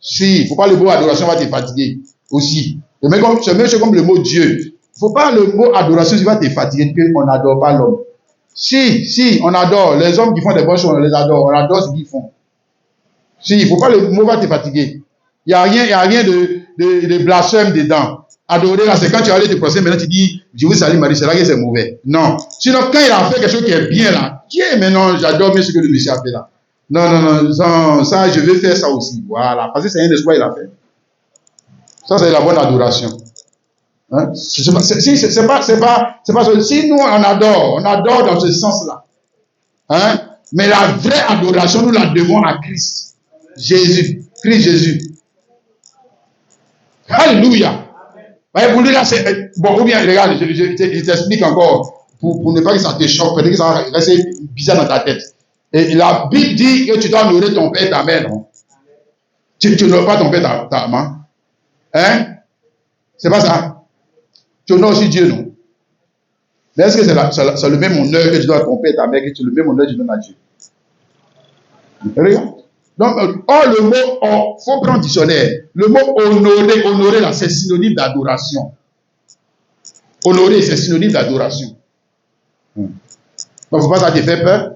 Si, il ne faut pas le mot adoration va te fatiguer aussi. C'est même comme le mot Dieu. Il ne faut pas le mot adoration qui va te fatiguer, qu'on n'adore pas l'homme. Si, on adore. Les hommes qui font des bonnes choses, on les adore. On adore ce qu'ils font. Si, il ne faut pas le mot va te fatiguer. Il n'y a rien de blasphème dedans. Adorer là, c'est quand tu as allé te procès, maintenant tu dis, je vous salue Marie, c'est là que c'est mauvais. Non. Sinon, quand il a fait quelque chose qui est bien là, maintenant j'adore bien ce que le monsieur a fait là. Non, ça, je vais faire ça aussi. Voilà. Parce que c'est un espoir qu'il a fait. Ça, c'est la bonne adoration. Hein? C'est pas, si nous on adore dans ce sens-là. Hein? Mais la vraie adoration, nous la devons à Christ. Christ Jésus. Alléluia. Pour lui là, c'est. Bon, ou bien, regarde, je t'explique encore, pour ne pas que ça te choque, peut-être que ça va rester bizarre dans ta tête. Et la Bible dit que tu dois honorer ton père et ta mère, non? Tu n'honores pas ton père et ta maman. Hein? C'est pas ça. Tu honores aussi Dieu, non? Mais est-ce que c'est le même honneur que tu dois à ton père et ta mère, que tu le même honneur que tu donnes à Dieu? Regarde. Donc, le mot, faut prendre dictionnaire. Le mot honorer là, c'est synonyme d'adoration. Honorer, c'est synonyme d'adoration. Donc, il ne faut pas ça te faire peur.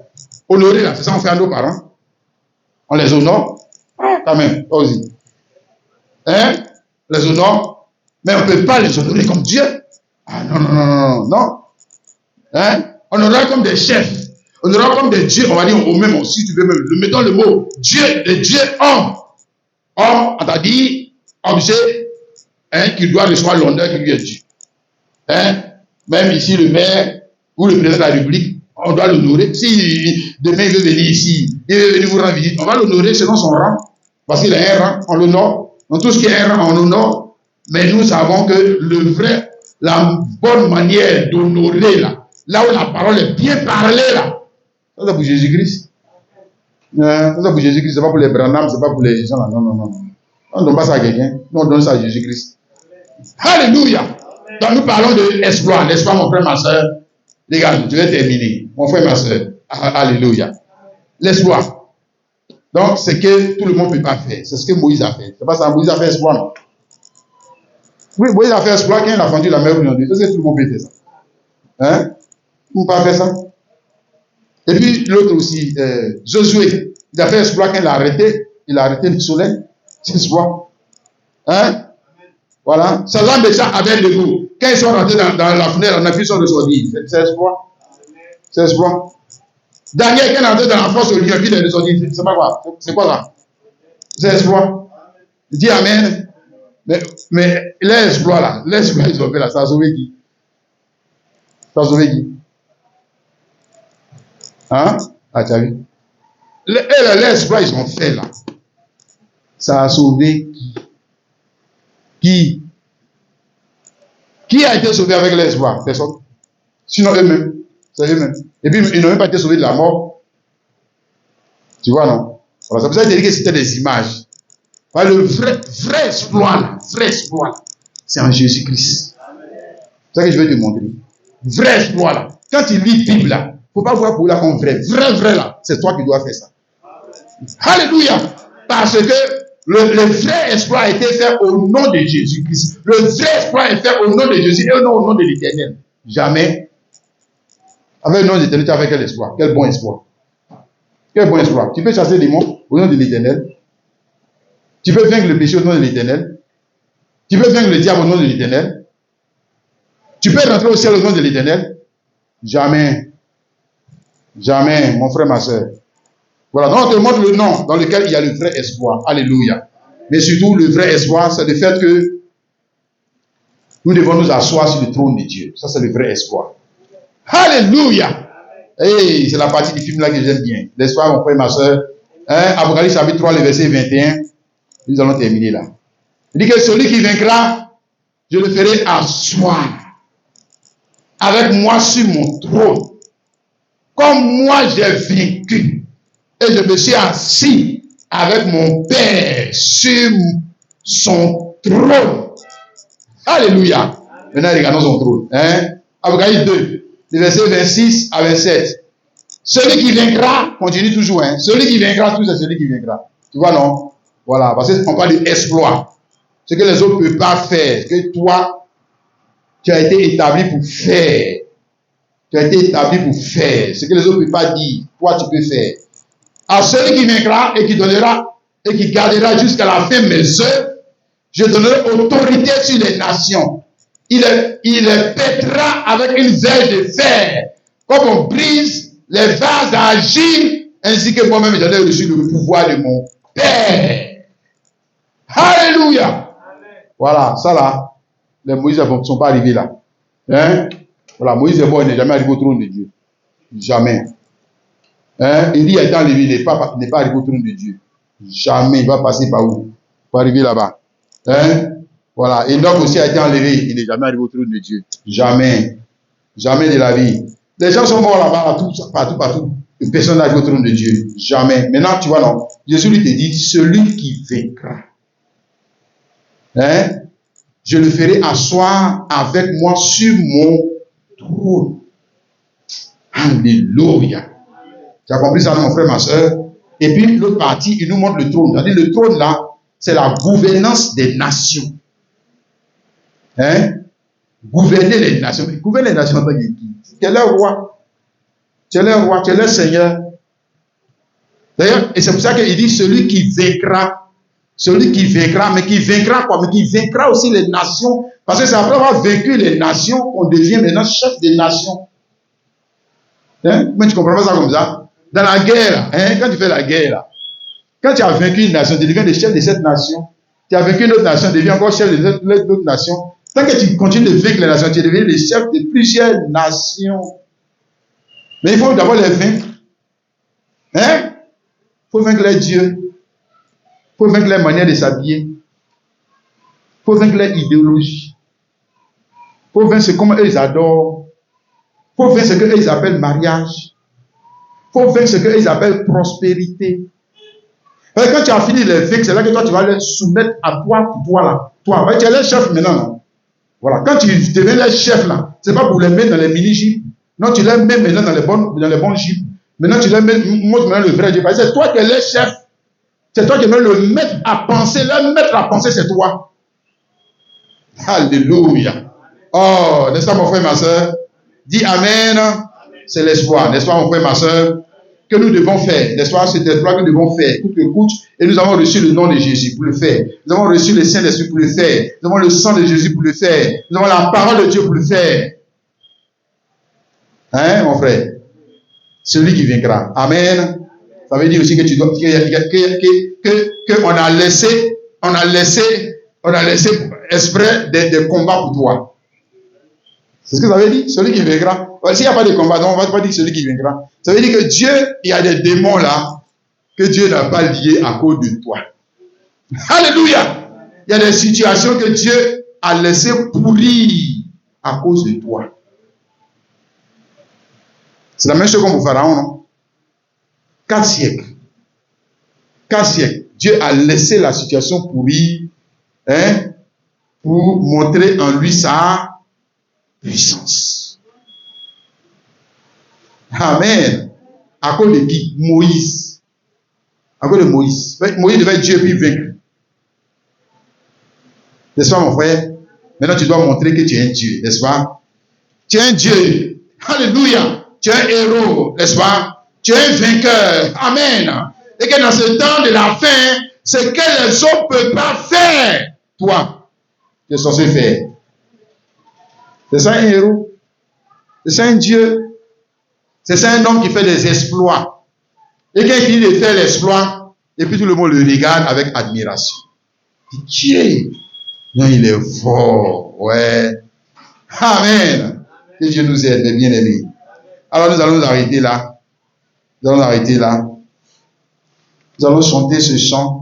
Honorer là, c'est ça qu'on fait à nos parents. On les honore. Quand même, aussi. Hein? Les honore. Mais on ne peut pas les honorer comme Dieu. Ah non. Hein? On honorer comme des chefs. On aura comme des dieux, on va dire au même, si tu veux même, mettons le mot Dieu, des dieux hommes. Homme, on t'a dit, objet, hein, qui doit recevoir l'honneur qui lui est dû. Hein? Même ici, le maire ou le président de la République, on doit l'honorer. Si demain il veut venir ici, il veut venir vous rendre visite, on va l'honorer selon son rang. Parce qu'il a un rang, on l'honore. Dans tout ce qui est un rang, on honore. Mais nous savons que la bonne manière d'honorer là où la parole est bien parlée là, ça c'est pour Jésus-Christ. Ça c'est pour Jésus-Christ, c'est pas pour les Branham, c'est pas pour les gens là. Non. On ne donne pas ça à quelqu'un, nous on donne ça à Jésus-Christ. Alléluia. Donc nous parlons de l'espoir, mon frère, ma soeur. Les gars, je vais terminer. Mon frère, ma soeur. Alléluia. L'espoir. Donc c'est que tout le monde ne peut pas faire. C'est ce que Moïse a fait. C'est pas ça, Moïse a fait espoir, non? Oui, Moïse a fait espoir quand il a fendu la mer aujourd'hui. Est-ce que tout le monde peut faire ça? Hein? On ne peut pas faire ça. Et puis l'autre aussi, Josué, il a fait exploit quand il a arrêté le soleil. C'est exploit. Hein? Voilà. Sa lampe déjà avait de l'eau. Quand ils sont rentrés dans la fenêtre, on a vu son ressorti. C'est exploit. C'est exploit. Daniel, quand il est entré dans la force au lieu, il est ressorti. C'est pas quoi? C'est quoi ça? C'est exploit. Dis Amen. Mais l'exploit là, l'exploit ils ont fait là, ça a sauvé qui? Ça a sauvé qui? Hein? Ah, tu as vu? L'exploit ils ont fait là, ça a sauvé qui? Qui a été sauvé avec l'exploit? Personne. Sinon eux-mêmes. C'est eux-mêmes. Et puis ils n'ont même pas été sauvés de la mort. Tu vois, non? Voilà, c'est pour ça que j'ai dit que c'était des images. Voilà, le vrai exploit là, c'est en Jésus-Christ. C'est ça que je vais te montrer. Vrai exploit là. Quand tu lis la Bible là, il ne faut pas voir pour là comme vrai. Vrai là, c'est toi qui dois faire ça. Alléluia. Parce que le vrai exploit a été fait au nom de Jésus-Christ. Le vrai exploit est fait au nom de Jésus et non au nom de l'Éternel. Jamais. Avec le nom de l'Éternel, tu as fait quel exploit? Quel bon exploit? Quel bon exploit? Tu peux chasser les démons au nom de l'Éternel. Tu peux vaincre le péché au nom de l'Éternel. Tu peux vaincre le diable au nom de l'Éternel. Tu peux rentrer au ciel au nom de l'Éternel. Jamais. Jamais, mon frère, ma soeur. Voilà, donc on te montre le nom dans lequel il y a le vrai espoir. Alléluia. Mais surtout, le vrai espoir, c'est le fait que nous devons nous asseoir sur le trône de Dieu. Ça, c'est le vrai espoir. Alléluia. Hey, c'est la partie du film là que j'aime bien. L'espoir, mon frère, ma soeur. Apocalypse chapitre 3, le verset 21. Nous allons terminer là. Il dit que celui qui vaincra, je le ferai asseoir avec moi sur mon trône. Comme moi j'ai vaincu. Et je me suis assis avec mon Père sur son trône. Alléluia. Maintenant, regardons son trône. Apocalypse 2, le verset 26 à 27. Celui qui vaincra, continue toujours. Celui qui vaincra, tout c'est celui qui vaincra. Tu vois, non? Voilà, parce qu'on parle d'exploit. Ce que les autres ne peuvent pas faire, ce que toi, tu as été établi pour faire. Tu as été établi pour faire. Ce que les autres ne peuvent pas dire, toi, tu peux faire. À celui qui vaincra et qui donnera et qui gardera jusqu'à la fin mes œuvres, je donnerai autorité sur les nations. Il les pètera avec une verge de fer, comme on brise les vases d'argile, ainsi que moi-même j'en ai reçu le pouvoir de mon Père. Alléluia. Amen. Voilà, ça là, les Moïse ne sont pas arrivés là. Voilà, Moïse est mort, il n'est jamais arrivé au trône de Dieu. Jamais. Élie a été enlevé, il n'est pas arrivé au trône de Dieu. Jamais. Il va passer par où? Pour arriver là-bas. Voilà. Enoch aussi a été enlevé, il n'est jamais arrivé au trône de Dieu. Jamais. Jamais de la vie. Les gens sont morts là-bas, partout. Personne n'arrive au trône de Dieu. Jamais. Maintenant, tu vois, non. Jésus lui te dit, celui qui vaincra. Je le ferai asseoir avec moi sur mon trône. Alléluia. Tu as compris ça, mon frère, ma soeur? Et puis, l'autre partie, il nous montre le trône. C'est-à-dire, le trône, là, c'est la gouvernance des nations. Gouverner les nations. Gouverner les nations, tu es leur roi. Tu es leur roi, tu es leur seigneur. D'ailleurs, et c'est pour ça qu'il dit celui qui vaincra. Celui qui vaincra, mais qui vaincra quoi? Mais qui vaincra aussi les nations. Parce que c'est après avoir vaincu les nations qu'on devient maintenant chef des nations. Mais tu comprends pas ça comme ça? Dans la guerre, quand tu fais la guerre, là, quand tu as vaincu une nation, tu deviens le chef de cette nation. Tu as vaincu une autre nation, tu deviens encore chef de l'autre nation. Tant que tu continues de vaincre les nations, tu deviens le chef de plusieurs nations. Mais il faut d'abord les vaincre. Il faut vaincre les dieux. Il faut vaincre les manières de s'habiller. Il faut vaincre les idéologies. Il faut vaincre comment eux ils adorent. Il faut vaincre ce qu'ils appellent mariage. Il faut vaincre ce qu'ils appellent prospérité. Et quand tu as fini les vaincre, c'est là que toi tu vas les soumettre à toi, là. Toi, tu es le chef maintenant. Non? Voilà. Quand tu deviens le chef là, c'est pas pour les mettre dans les mini-jeeps. Non, tu les mets maintenant dans les bons jeeps. Maintenant tu les mets, montre maintenant le vrai Dieu. C'est toi qui es le chef. C'est toi qui vas le mettre à penser. Le mettre à penser, c'est toi. Alléluia. Oh, n'est-ce pas mon frère, ma soeur? Dis Amen. C'est l'espoir, n'est-ce pas mon frère, ma soeur? Que nous devons faire, n'est-ce pas? C'est l'espoir que nous devons faire. Coûte que coûte. Et nous avons reçu le nom de Jésus pour le faire. Nous avons reçu le Saint-Esprit pour le faire. Nous avons le sang de Jésus pour le faire. Nous avons la parole de Dieu pour le faire. Mon frère? Celui qui vaincra. Amen. Ça veut dire aussi que tu dois, qu'on a laissé exprès des combats pour toi. C'est ce que ça veut dire, celui qui vaincra. S'il n'y a pas de combat, non, on ne va pas dire celui qui vaincra. Ça veut dire que Dieu, il y a des démons là, que Dieu n'a pas liés à cause de toi. Alléluia! Il y a des situations que Dieu a laissé pourrir à cause de toi. C'est la même chose comme pour Pharaon, non? 4 siècles. 4 siècles. Dieu a laissé la situation pourrir, pour montrer en lui sa puissance. Amen. À cause de qui? Moïse. À cause de Moïse. Moïse devait être Dieu puis vaincre. N'est-ce pas, mon frère? Maintenant, tu dois montrer que tu es un Dieu, n'est-ce pas? Tu es un Dieu. Alléluia. Tu es un héros, n'est-ce pas? Tu es un vainqueur. Amen. Et que dans ce temps de la fin, ce que les autres ne peuvent pas faire, toi, tu es censé faire. C'est ça un héros. C'est ça un Dieu. C'est ça un homme qui fait des exploits. Et quand il finit de faire l'exploit, et puis tout le monde le regarde avec admiration. Dieu, non, il est fort. Ouais. Amen. Que Dieu nous aide, mes bien-aimés. Alors nous allons nous arrêter là. Nous allons nous arrêter là. Nous allons chanter ce chant.